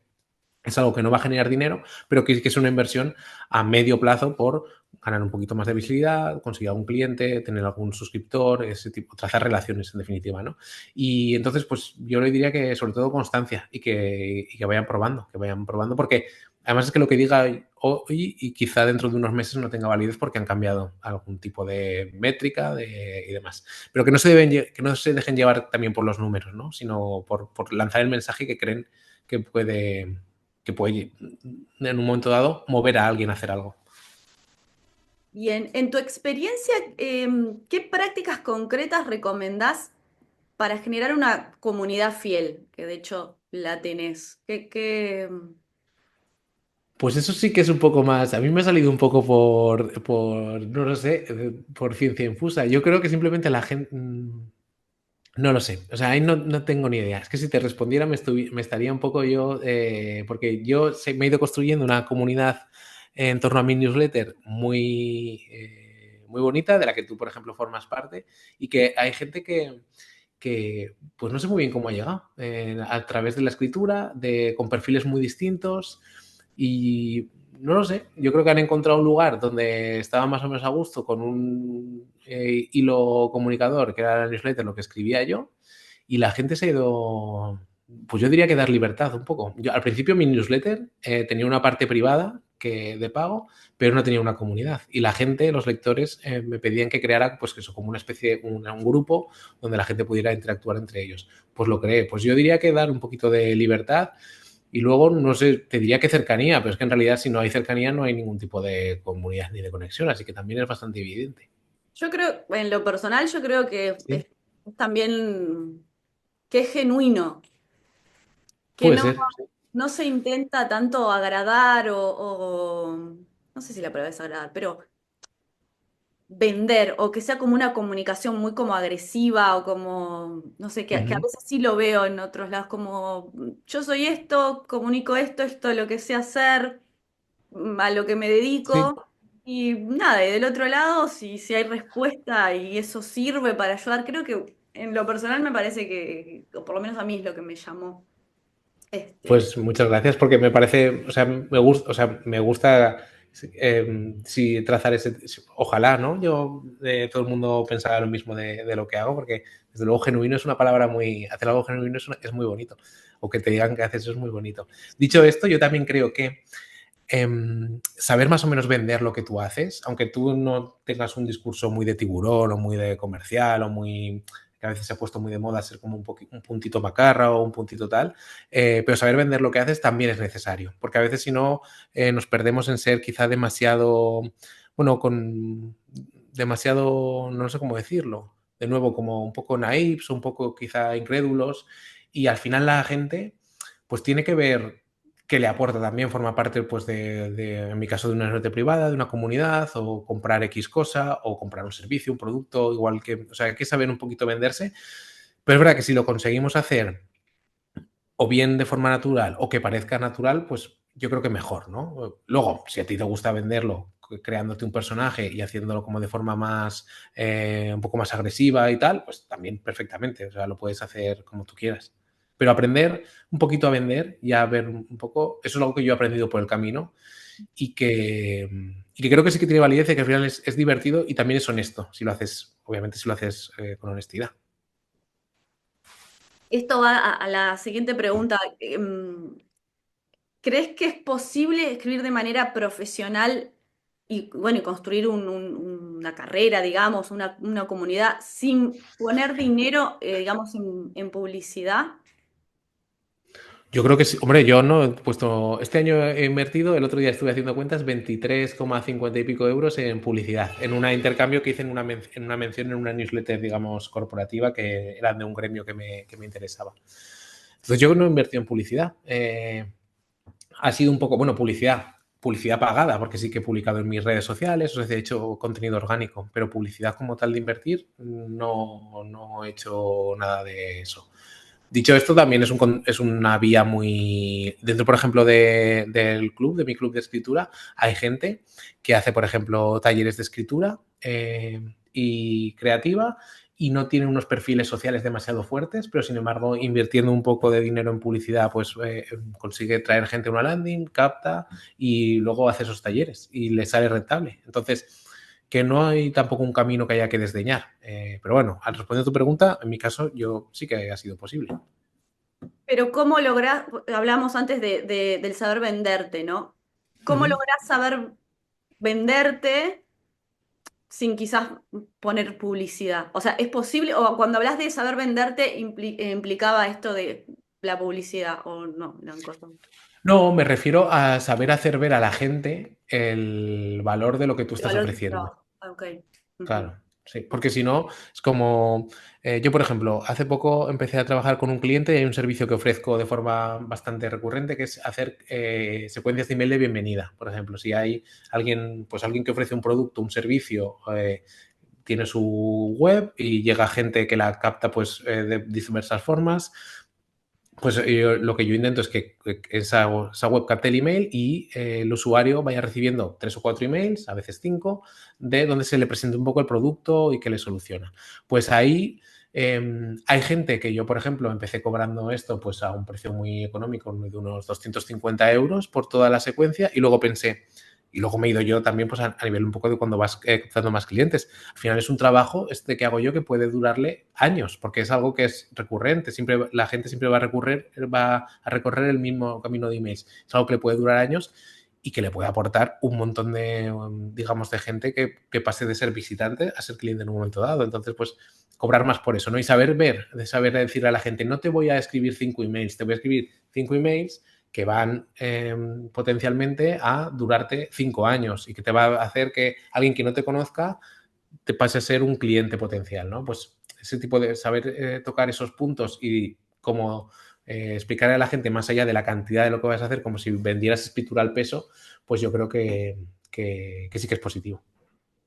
es algo que no va a generar dinero, pero que es una inversión a medio plazo por ganar un poquito más de visibilidad, conseguir algún cliente, tener algún suscriptor, ese tipo, trazar relaciones en definitiva, ¿no? Y entonces, pues yo le diría que sobre todo constancia y que vayan probando, porque además es que lo que diga hoy y quizá dentro de unos meses no tenga validez porque han cambiado algún tipo de métrica y demás. Pero que que no se dejen llevar también por los números, ¿no? Sino por lanzar el mensaje que creen que puede en un momento dado mover a alguien a hacer algo. Bien, en tu experiencia, ¿qué prácticas concretas recomendás para generar una comunidad fiel? Que de hecho la tenés. Pues eso sí que es un poco más. A mí me ha salido un poco no lo sé, por ciencia infusa. Yo creo que simplemente la gente. No lo sé. O sea, ahí no tengo ni idea. Es que si te respondiera me estaría un poco yo. Porque yo me he ido construyendo una comunidad en torno a mi newsletter muy bonita, de la que tú, por ejemplo, formas parte, y que hay gente que pues no sé muy bien cómo ha llegado, a través de la escritura, con perfiles muy distintos y no lo sé, yo creo que han encontrado un lugar donde estaban más o menos a gusto con un hilo comunicador, que era la newsletter, lo que escribía yo, y la gente se ha ido, pues yo diría que dar libertad un poco. Yo, al principio mi newsletter tenía una parte privada de pago, pero no tenía una comunidad. Y la gente, los lectores, me pedían que creara pues eso, como una especie, un grupo donde la gente pudiera interactuar entre ellos. Pues lo creé. Pues yo diría que dar un poquito de libertad y luego, no sé, te diría que cercanía, pero es que en realidad si no hay cercanía no hay ningún tipo de comunidad ni de conexión, así que también es bastante evidente. Yo creo, en lo personal, yo creo que Sí, es también que es genuino, que puede no, ser. no se intenta tanto agradar no sé si la palabra es agradar, pero vender o que sea como una comunicación muy como agresiva o como, no sé, que a Ujú. veces sí lo veo en otros lados, como yo soy esto, comunico esto es lo que sé hacer, a lo que me Sí, dedico. Y nada, y del otro lado, si hay respuesta y eso sirve para ayudar, creo que en lo personal me parece o por lo menos a mí es lo que me llamó. Este, pues muchas gracias porque me parece, o sea, me gusta sí, trazar ojalá, ¿no? Yo, todo el mundo pensara lo mismo de lo que hago, porque desde luego genuino es una palabra hacer algo genuino es muy bonito, o que te digan que haces eso es muy bonito. Dicho esto, yo también creo que saber más o menos vender lo que tú haces, aunque tú no tengas un discurso muy de tiburón o muy de comercial o muy que a veces se ha puesto muy de moda ser como un puntito macarra o un puntito tal, pero saber vender lo que haces también es necesario, porque a veces si no nos perdemos en ser quizá demasiado, bueno, con demasiado, no sé cómo decirlo, de nuevo como un poco naïves, un poco quizá incrédulos, y al final la gente pues tiene que ver qué le aporta también, forma parte pues en mi caso, de una newsletter privada, de una comunidad, o comprar X cosa, o comprar un servicio, un producto, igual que, o sea, hay que saber un poquito venderse, pero es verdad que si lo conseguimos hacer o bien de forma natural o que parezca natural, pues yo creo que mejor, ¿no? Luego, si a ti te gusta venderlo creándote un personaje y haciéndolo como de forma más, un poco más agresiva y tal, pues también perfectamente, o sea, lo puedes hacer como tú quieras. Pero aprender un poquito a vender y a ver un poco, eso es algo que yo he aprendido por el camino y que creo que sí que tiene validez y que al final es divertido y también es honesto, si lo haces, obviamente si lo haces con honestidad. Esto va a la siguiente pregunta. ¿Crees que es posible escribir de manera profesional y, bueno, y construir una carrera, digamos, una comunidad sin poner dinero, digamos, en publicidad? Yo creo que sí. Hombre, yo no he puesto. Este año he invertido, el otro día estuve haciendo cuentas, 23,50 y pico euros en publicidad, en un intercambio que hice en una mención en una newsletter, digamos, corporativa, que era de un gremio que me interesaba. Entonces, yo no he invertido en publicidad. Ha sido un poco, bueno, publicidad pagada, porque sí que he publicado en mis redes sociales, o sea, he hecho contenido orgánico, pero publicidad como tal de invertir, no he hecho nada de eso. Dicho esto, también es una vía muy... Dentro, por ejemplo, del club, de mi club de escritura, hay gente que hace, por ejemplo, talleres de escritura y creativa y no tiene unos perfiles sociales demasiado fuertes, pero sin embargo, invirtiendo un poco de dinero en publicidad, pues consigue traer gente a una landing, capta y luego hace esos talleres y le sale rentable. Entonces, que no hay tampoco un camino que haya que desdeñar. Pero bueno, al responder a tu pregunta, en mi caso, yo sí que ha sido posible. Pero ¿cómo lográs, hablamos antes del saber venderte, ¿no? Uh ¿Cómo -huh. lográs saber venderte sin quizás poner publicidad? O sea, ¿es posible? O cuando hablas de saber venderte, implicaba esto de la publicidad, o no, eran cosas. No, me refiero a saber hacer ver a la gente el valor de lo que tú El estás valor de tu ofreciendo. trabajo. Ah, ok. Ujú. Claro, sí, porque si no, es como, yo por ejemplo, hace poco empecé a trabajar con un cliente y hay un servicio que ofrezco de forma bastante recurrente que es hacer secuencias de email de bienvenida. Por ejemplo, si hay alguien, pues alguien que ofrece un producto, un servicio, tiene su web y llega gente que la capta pues de diversas formas, pues lo que yo intento es que esa web capte el email y el usuario vaya recibiendo 3 o 4 emails, a veces 5, de donde se le presenta un poco el producto y que le soluciona. Pues ahí hay gente que yo, por ejemplo, empecé cobrando esto pues a un precio muy económico, de unos 250 euros por toda la secuencia, y luego pensé, y luego me he ido yo también pues a nivel un poco de cuando vas captando más clientes. Al final es un trabajo que hago yo que puede durarle años, porque es algo que es recurrente. Siempre, la gente siempre va a recorrer el mismo camino de emails. Es algo que le puede durar años y que le puede aportar un montón de, digamos, de gente que pase de ser visitante a ser cliente en un momento dado. Entonces, pues, cobrar más por eso, ¿no? Y saber ver, de saber decirle a la gente, no te voy a escribir 5 emails, te voy a escribir 5 emails que van potencialmente a durarte 5 años y que te va a hacer que alguien que no te conozca te pase a ser un cliente potencial, ¿no? Pues ese tipo de saber tocar esos puntos y como explicarle a la gente más allá de la cantidad de lo que vas a hacer, como si vendieras escritura al peso, pues yo creo que sí que es positivo.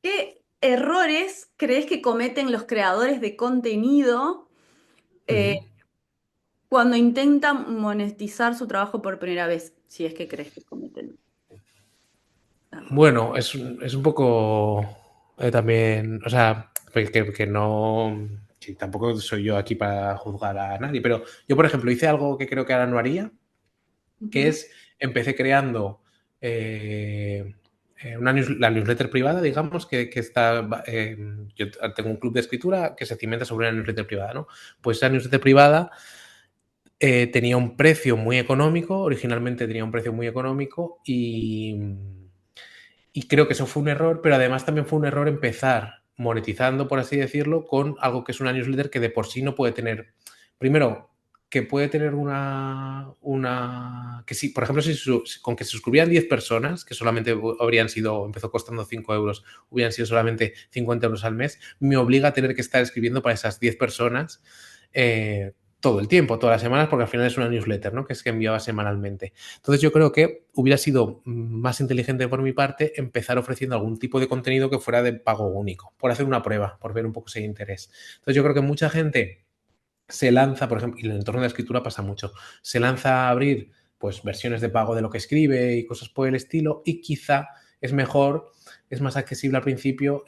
¿Qué errores crees que cometen los creadores de contenido Uh eh, -huh. cuando intentan monetizar su trabajo por primera vez? Si es que crees que cometen errores. Bueno, es un poco también, o sea, que no, sí, tampoco soy yo aquí para juzgar a nadie, pero yo, por ejemplo, hice algo que creo que ahora no haría, que Ujú. es, empecé creando la newsletter privada, digamos, que está, yo tengo un club de escritura que se cimenta sobre una newsletter privada, ¿no? Pues esa newsletter privada tenía un precio muy económico, originalmente tenía un precio muy económico y creo que eso fue un error, pero además también fue un error empezar monetizando, por así decirlo, con algo que es una newsletter que de por sí no puede tener, primero, que puede tener que si, por ejemplo, con que se suscribieran 10 personas, que solamente habrían sido, empezó costando 5 euros, hubieran sido solamente 50 euros al mes, me obliga a tener que estar escribiendo para esas 10 personas todo el tiempo, todas las semanas, porque al final es una newsletter, ¿no? Que es que enviaba semanalmente. Entonces yo creo que hubiera sido más inteligente por mi parte empezar ofreciendo algún tipo de contenido que fuera de pago único, por hacer una prueba, por ver un poco ese interés. Entonces yo creo que mucha gente se lanza, por ejemplo, y en el entorno de la escritura pasa mucho, se lanza a abrir pues versiones de pago de lo que escribe y cosas por el estilo, y quizá es mejor, es más accesible al principio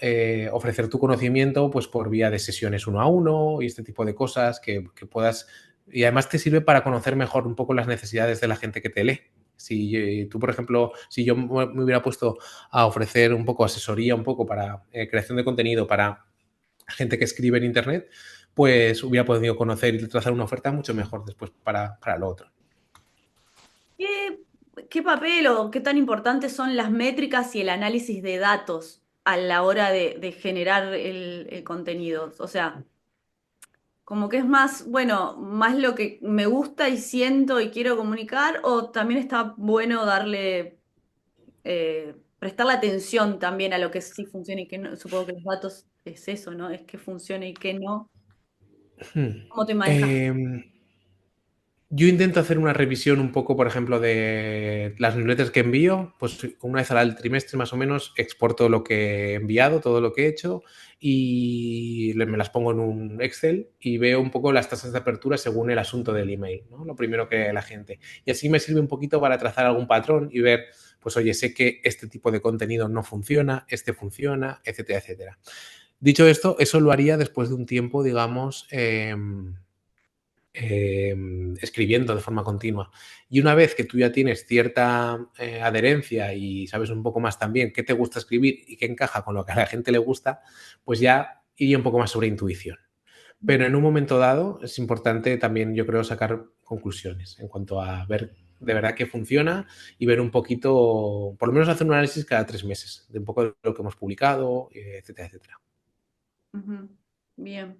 ofrecer tu conocimiento pues por vía de sesiones 1 a 1 y este tipo de cosas que puedas, y además te sirve para conocer mejor un poco las necesidades de la gente que te lee. Si tú, por ejemplo, si yo me hubiera puesto a ofrecer un poco asesoría, un poco para creación de contenido para gente que escribe en Internet, pues hubiera podido conocer y trazar una oferta mucho mejor después para lo otro. ¿Qué, qué papel o qué tan importantes son las métricas y el análisis de datos a la hora de generar el contenido? O sea, como que es más, bueno, más lo que me gusta y siento y quiero comunicar, o también está bueno darle, prestarle atención también a lo que sí funciona y que no. Supongo que los datos es eso, ¿no? Es que funciona y que no. ¿Cómo te manejas? Eh, Yo intento hacer una revisión un poco, por ejemplo, de las newsletters que envío, pues una vez al trimestre más o menos exporto lo que he enviado, todo lo que he hecho y me las pongo en un Excel y veo un poco las tasas de apertura según el asunto del email, ¿no? Lo primero que la gente. Y así me sirve un poquito para trazar algún patrón y ver, pues oye, sé que este tipo de contenido no funciona, este funciona, etcétera, etcétera. Dicho esto, eso lo haría después de un tiempo, digamos, escribiendo de forma continua. Y una vez que tú ya tienes cierta adherencia y sabes un poco más también qué te gusta escribir y qué encaja con lo que a la gente le gusta, pues ya iría un poco más sobre intuición. Pero en un momento dado es importante también, yo creo, sacar conclusiones en cuanto a ver de verdad qué funciona y ver un poquito, por lo menos hacer un análisis cada 3 meses de un poco de lo que hemos publicado, etcétera, etcétera. Ujú. Bien.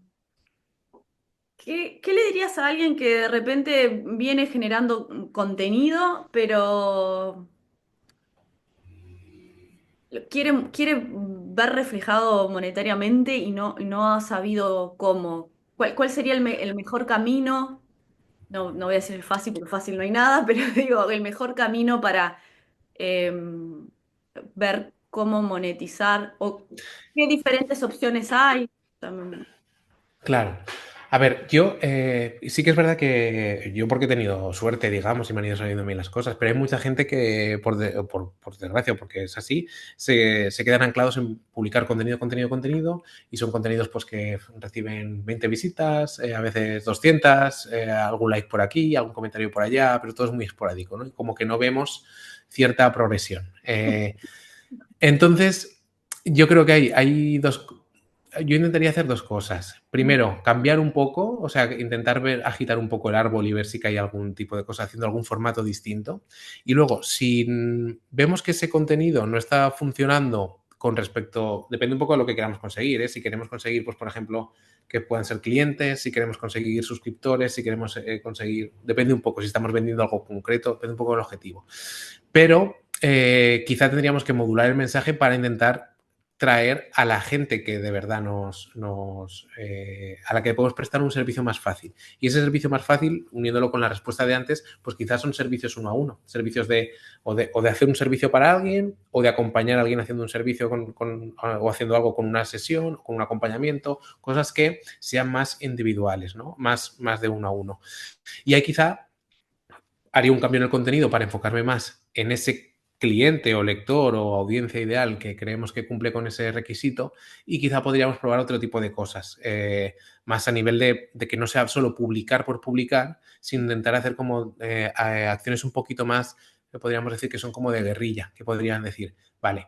¿Qué le dirías a alguien que de repente viene generando contenido, pero quiere ver reflejado monetariamente y no ha sabido cómo? ¿Cuál sería el mejor camino? No voy a decir el fácil, porque fácil no hay nada, pero digo, el mejor camino para ver cómo monetizar o qué diferentes opciones hay. También. Claro. A ver, yo sí que es verdad que yo porque he tenido suerte, digamos, y me han ido saliendo bien las cosas, pero hay mucha gente que, por desgracia, porque es así, se quedan anclados en publicar contenido, contenido, contenido, y son contenidos pues que reciben 20 visitas, a veces 200, algún like por aquí, algún comentario por allá, pero todo es muy esporádico, ¿no? Y como que no vemos cierta progresión. Entonces, yo creo que hay dos. Yo intentaría hacer dos cosas. Primero, cambiar un poco, o sea, intentar ver, agitar un poco el árbol y ver si hay algún tipo de cosa haciendo algún formato distinto. Y luego, si vemos que ese contenido no está funcionando con respecto, depende un poco de lo que queramos conseguir, ¿eh? Si queremos conseguir, pues, por ejemplo, que puedan ser clientes, si queremos conseguir suscriptores, si queremos conseguir, depende un poco, si estamos vendiendo algo concreto, depende un poco del objetivo. Pero quizá tendríamos que modular el mensaje para intentar traer a la gente que de verdad a la que podemos prestar un servicio más fácil. Y ese servicio más fácil, uniéndolo con la respuesta de antes, pues quizás son servicios 1 a 1, servicios o de hacer un servicio para alguien, o de acompañar a alguien haciendo un servicio o haciendo algo con una sesión, con un acompañamiento, cosas que sean más individuales, ¿no? Más de 1 a 1. Y ahí quizá haría un cambio en el contenido para enfocarme más en ese cliente o lector o audiencia ideal que creemos que cumple con ese requisito, y quizá podríamos probar otro tipo de cosas, más a nivel de que no sea solo publicar por publicar, sino intentar hacer como acciones un poquito más, que podríamos decir que son como de guerrilla, que podrían decir, vale,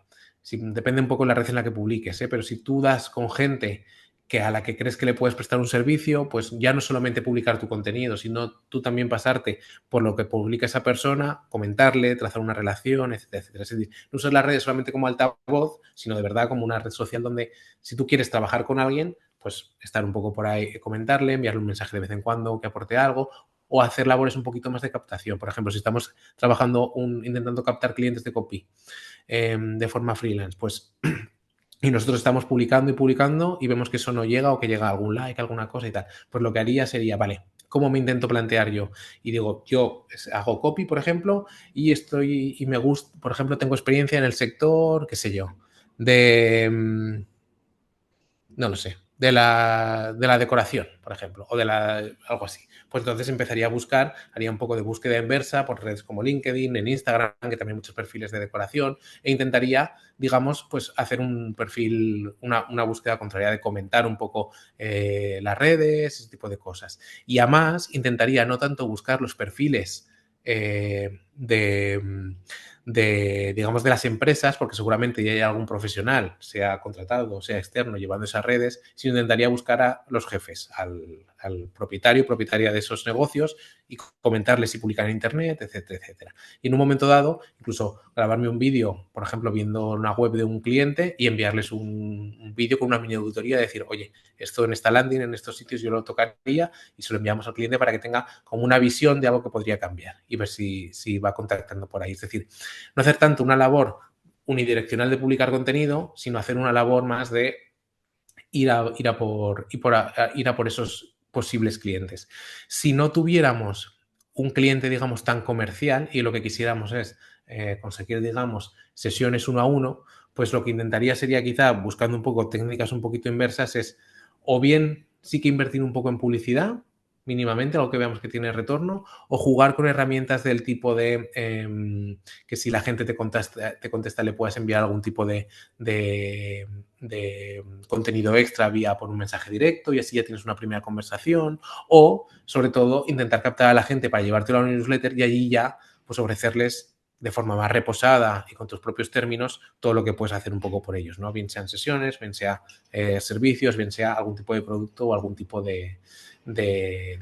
depende un poco de la red en la que publiques, pero si tú das con gente que a la que crees que le puedes prestar un servicio, pues ya no solamente publicar tu contenido, sino tú también pasarte por lo que publica esa persona, comentarle, trazar una relación, etcétera, etcétera. Es decir, no usas las redes solamente como altavoz, sino de verdad como una red social donde si tú quieres trabajar con alguien, pues estar un poco por ahí, comentarle, enviarle un mensaje de vez en cuando que aporte algo, o hacer labores un poquito más de captación. Por ejemplo, si estamos trabajando, intentando captar clientes de copy de forma freelance, pues y nosotros estamos publicando y publicando y vemos que eso no llega o que llega algún like, alguna cosa y tal. Pues lo que haría sería, vale, ¿cómo me intento plantear yo? Y digo, yo hago copy, por ejemplo, y me gusta, por ejemplo, tengo experiencia en el sector, qué sé yo, de, no lo sé, de la decoración, por ejemplo, o de algo así. Pues entonces empezaría a buscar, haría un poco de búsqueda inversa por redes como LinkedIn, en Instagram, que también hay muchos perfiles de decoración, e intentaría, digamos, pues hacer un perfil, una búsqueda contraria de comentar un poco las redes, ese tipo de cosas. Y además intentaría no tanto buscar los perfiles digamos, de las empresas, porque seguramente ya hay algún profesional, sea contratado o sea externo, llevando esas redes, sino intentaría buscar a los jefes, al propietario, propietaria de esos negocios y comentarles si publican en internet, etcétera, etcétera. Y en un momento dado, incluso grabarme un vídeo, por ejemplo, viendo una web de un cliente y enviarles un vídeo con una mini auditoría, de decir, oye, esto en esta landing, en estos sitios yo lo tocaría y se lo enviamos al cliente para que tenga como una visión de algo que podría cambiar y ver si va contactando por ahí. Es decir, no hacer tanto una labor unidireccional de publicar contenido, sino hacer una labor más de ir a por esos posibles clientes. Si no tuviéramos un cliente, digamos, tan comercial y lo que quisiéramos es conseguir, digamos, sesiones uno a uno, pues lo que intentaría sería quizá, buscando un poco técnicas un poquito inversas, es o bien sí que invertir un poco en publicidad, mínimamente, algo que veamos que tiene retorno, o jugar con herramientas del tipo de que si la gente te contesta le puedas enviar algún tipo de contenido extra vía por un mensaje directo y así ya tienes una primera conversación, o sobre todo intentar captar a la gente para llevártelo a una newsletter y allí ya pues ofrecerles de forma más reposada y con tus propios términos todo lo que puedes hacer un poco por ellos, ¿no? Bien sean sesiones, bien sea servicios, bien sea algún tipo de producto o algún tipo de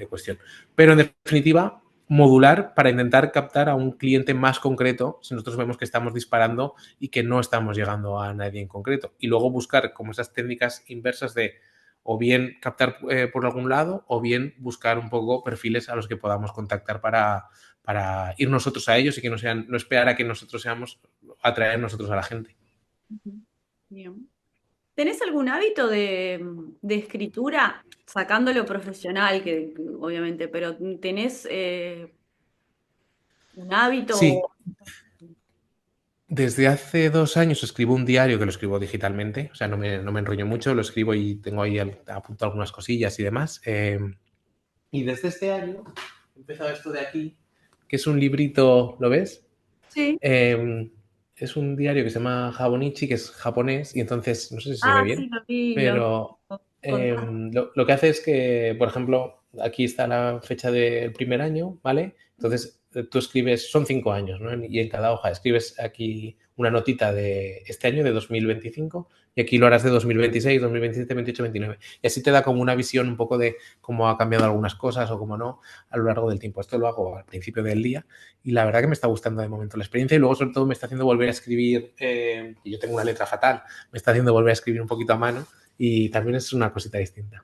cuestión. Pero en definitiva, modular para intentar captar a un cliente más concreto si nosotros vemos que estamos disparando y que no estamos llegando a nadie en concreto. Y luego buscar como esas técnicas inversas de o bien captar por algún lado o bien buscar un poco perfiles a los que podamos contactar para ir nosotros a ellos y que no esperar a que nosotros seamos atraer nosotros a la gente. Bien. ¿Tenés algún hábito de escritura, sacando lo profesional, que obviamente, pero tenés un hábito? Sí, desde hace 2 años escribo un diario que lo escribo digitalmente, o sea, no me enrollo mucho, lo escribo y tengo ahí apunto algunas cosillas y demás. Y desde este año he empezado esto de aquí, que es un librito, ¿lo ves? Sí. Eh, es un diario que se llama Habonichi, que es japonés, y entonces, no sé si se ve Ah, sí, bien, lo vi, pero lo contaste. lo que hace es que, por ejemplo, aquí está la fecha del primer año, ¿vale? Entonces, tú escribes, son 5 años, ¿no? Y en cada hoja escribes aquí una notita de este año, de 2025, y aquí lo harás de 2026, 2027, 28, 29. Y así te da como una visión un poco de cómo ha cambiado algunas cosas o cómo no a lo largo del tiempo. Esto lo hago al principio del día y la verdad que me está gustando de momento la experiencia y luego sobre todo me está haciendo volver a escribir, y yo tengo una letra fatal, me está haciendo volver a escribir un poquito a mano y también es una cosita distinta.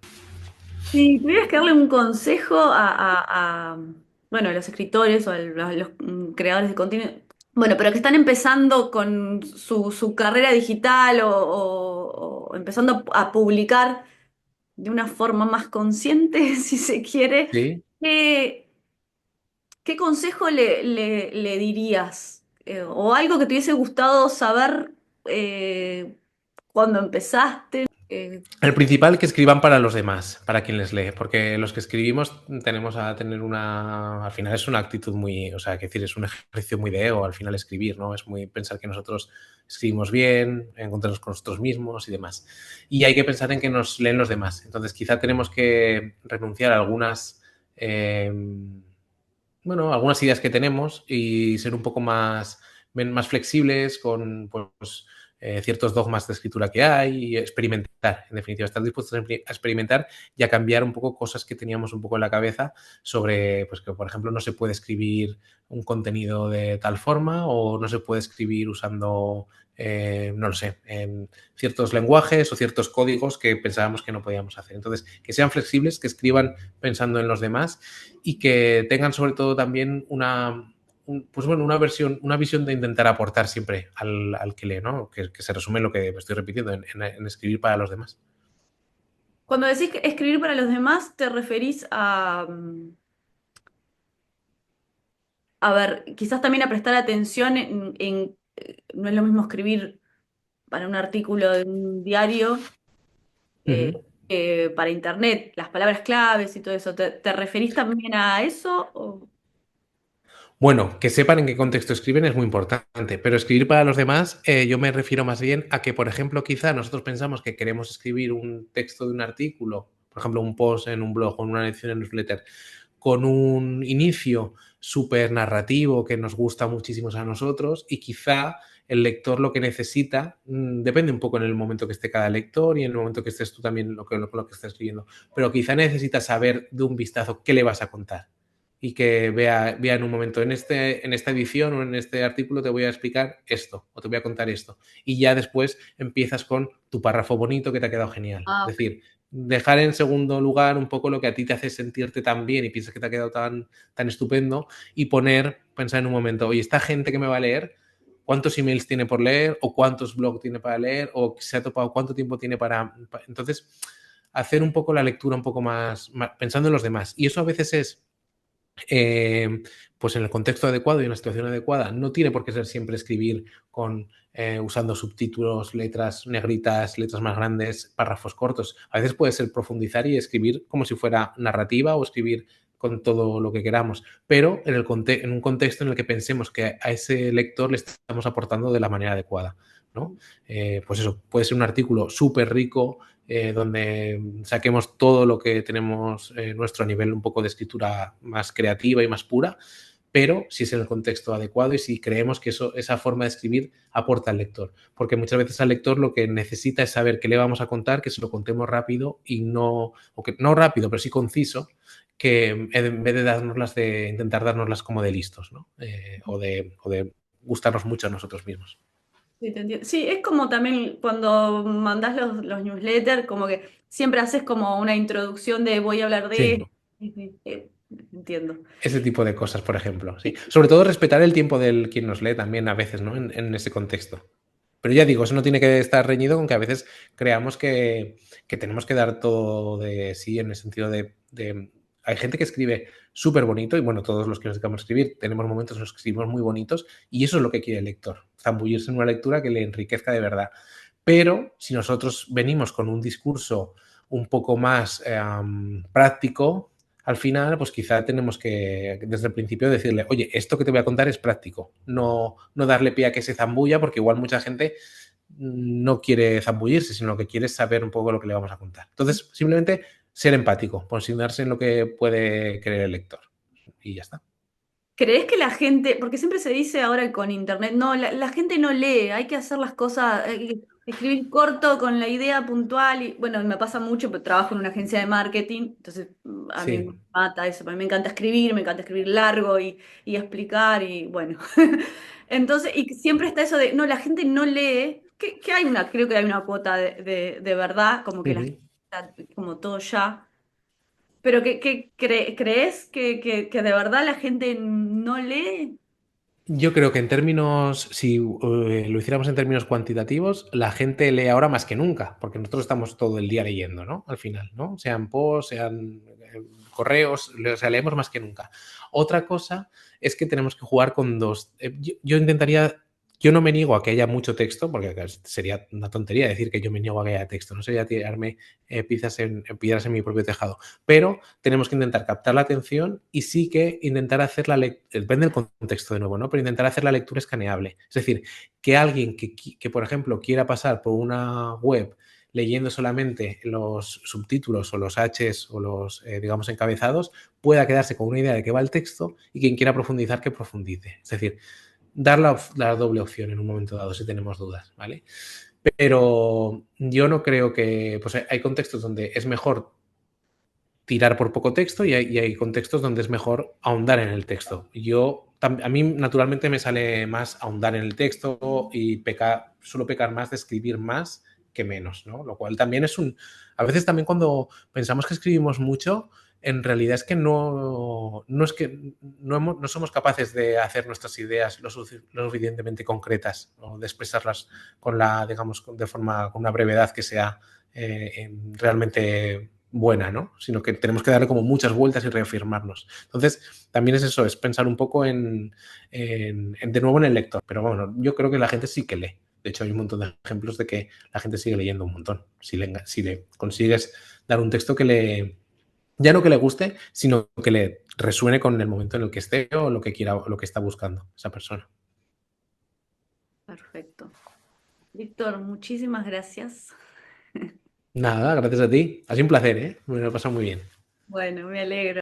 Si tuvieras que darle un consejo bueno, a los escritores o a los creadores de contenido, bueno, pero que están empezando con su carrera digital o empezando a publicar de una forma más consciente, si se quiere, Sí, ¿qué, qué consejo le dirías? O algo que te hubiese gustado saber cuando empezaste. el principal que escriban para los demás, para quien les lee, porque los que escribimos tenemos a tener al final es una actitud muy, o sea, que decir, es un ejercicio muy de ego, al final escribir, ¿no? Es muy pensar que nosotros escribimos bien, encontrarnos con nosotros mismos y demás. Y hay que pensar en que nos leen los demás. Entonces, quizá tenemos que renunciar a eh, algunas ideas que tenemos y ser un poco más flexibles con, pues, ciertos dogmas de escritura que hay y experimentar, en definitiva, estar dispuestos a experimentar y a cambiar un poco cosas que teníamos un poco en la cabeza sobre, pues que por ejemplo no se puede escribir un contenido de tal forma o no se puede escribir usando, no lo sé, ciertos lenguajes o ciertos códigos que pensábamos que no podíamos hacer. Entonces, que sean flexibles, que escriban pensando en los demás y que tengan sobre todo también pues bueno, una visión de intentar aportar siempre al que lee, ¿no? Que se resume en lo que me estoy repitiendo, en escribir para los demás. Cuando decís que escribir para los demás, ¿te referís a ver, quizás también a prestar atención no es lo mismo escribir para un artículo de un diario eh, Ujú. que para internet, las palabras claves y todo eso? ¿Te referís también a eso? Bueno, que sepan en qué contexto escriben es muy importante, pero escribir para los demás, yo me refiero más bien a que, por ejemplo, quizá nosotros pensamos que queremos escribir un texto de un artículo, por ejemplo, un post en un blog o en una edición en newsletter, con un inicio súper narrativo que nos gusta muchísimo a nosotros y quizá el lector lo que necesita, depende un poco en el momento que esté cada lector y en el momento que estés tú también lo que estás escribiendo, pero quizá necesita saber de un vistazo qué le vas a contar y que vea en un momento, en esta edición o en este artículo te voy a explicar esto o te voy a contar esto. Y ya después empiezas con tu párrafo bonito que te ha quedado genial. Ah, Es decir, dejar en segundo lugar un poco lo que a ti te hace sentirte tan bien y piensas que te ha quedado tan estupendo y pensar en un momento, oye, esta gente que me va a leer, ¿cuántos emails tiene por leer? ¿O cuántos blogs tiene para leer? ¿O se ha topado cuánto tiempo tiene Entonces, hacer un poco la lectura un poco más pensando en los demás. Y eso a veces es pues en el contexto adecuado y en la situación adecuada. No tiene por qué ser siempre escribir usando subtítulos, letras negritas, letras más grandes, párrafos cortos. A veces puede ser profundizar y escribir como si fuera narrativa o escribir con todo lo que queramos, pero en un contexto en el que pensemos que a ese lector le estamos aportando de la manera adecuada, ¿no? Pues eso, puede ser un artículo súper rico, donde saquemos todo lo que tenemos nuestro a nivel un poco de escritura más creativa y más pura, pero si es en el contexto adecuado y si creemos que esa forma de escribir aporta al lector. Porque muchas veces al lector lo que necesita es saber qué le vamos a contar, que se lo contemos rápido y no, o que no rápido, pero sí conciso, que en vez de intentar dárnoslas como de listos, ¿no? O de gustarnos mucho a nosotros mismos. sí, te entiendo. Sí, es como también cuando mandás los newsletters, como que siempre haces como una introducción de voy a hablar de Sí. esto. Sí, sí, entiendo. Ese tipo de cosas, por ejemplo, sí. Sobre todo respetar el tiempo del quien nos lee también a veces, ¿no? En ese contexto. Pero ya digo, eso no tiene que estar reñido con que a veces creamos que tenemos que dar todo de sí en el sentido de hay gente que escribe súper bonito y bueno, todos los que nos dedicamos a escribir tenemos momentos en los que escribimos muy bonitos y eso es lo que quiere el lector, zambullirse en una lectura que le enriquezca de verdad. Pero si nosotros venimos con un discurso un poco más práctico, al final, pues quizá tenemos que, desde el principio, decirle, oye, esto que te voy a contar es práctico. No darle pie a que se zambulla, porque igual mucha gente no quiere zambullirse, sino que quiere saber un poco lo que le vamos a contar. Entonces, simplemente ser empático, posicionarse en lo que puede creer el lector. Y ya está. ¿Crees que la gente, porque siempre se dice ahora con internet, no, la gente no lee, hay que hacer las cosas, hay que escribir corto con la idea puntual y bueno, me pasa mucho, porque trabajo en una agencia de marketing, entonces a mí me Sí. mata eso, a mí me encanta escribir largo y explicar y bueno. Entonces, y siempre está eso de, no, la gente no lee, que hay creo que hay una cuota de verdad, como que la gente Ujú. está como todo ya. Pero ¿crees que de verdad la gente no lee? Yo creo que en términos, si lo hiciéramos en términos cuantitativos, la gente lee ahora más que nunca, porque nosotros estamos todo el día leyendo, ¿no? Al final, ¿no? Sean posts, sean correos, o sea, leemos más que nunca. Otra cosa es que tenemos que jugar con dos. Yo intentaría, yo no me niego a que haya mucho texto, porque sería una tontería decir que yo me niego a que haya texto, no sería tirarme piedras en mi propio tejado, pero tenemos que intentar captar la atención y sí que intentar hacer la lectura, depende del contexto de nuevo, ¿no? Pero intentar hacer la lectura escaneable. Es decir, que alguien que, por ejemplo, quiera pasar por una web leyendo solamente los subtítulos o los Hs o los, digamos, encabezados, pueda quedarse con una idea de qué va el texto y quien quiera profundizar, que profundice. Es decir, dar la doble opción en un momento dado si tenemos dudas, ¿vale? Pero yo no creo que, pues hay contextos donde es mejor tirar por poco texto y hay contextos donde es mejor ahondar en el texto. A mí naturalmente me sale más ahondar en el texto y suelo pecar más de escribir más que menos, ¿no? Lo cual también a veces también cuando pensamos que escribimos mucho, en realidad es que no es que no somos capaces de hacer nuestras ideas lo suficientemente concretas o de expresarlas digamos, con una brevedad que sea realmente buena, ¿no? Sino que tenemos que darle como muchas vueltas y reafirmarnos. Entonces, también es eso, es pensar un poco de nuevo en el lector. Pero bueno, yo creo que la gente sí que lee. De hecho, hay un montón de ejemplos de que la gente sigue leyendo un montón. Si le consigues dar un texto ya no que le guste, sino que le resuene con el momento en el que esté o lo que quiera o lo que está buscando esa persona. Perfecto. Víctor, muchísimas gracias. Nada, gracias a ti. Ha sido un placer, ¿eh? Me lo he pasado muy bien. Bueno, me alegro.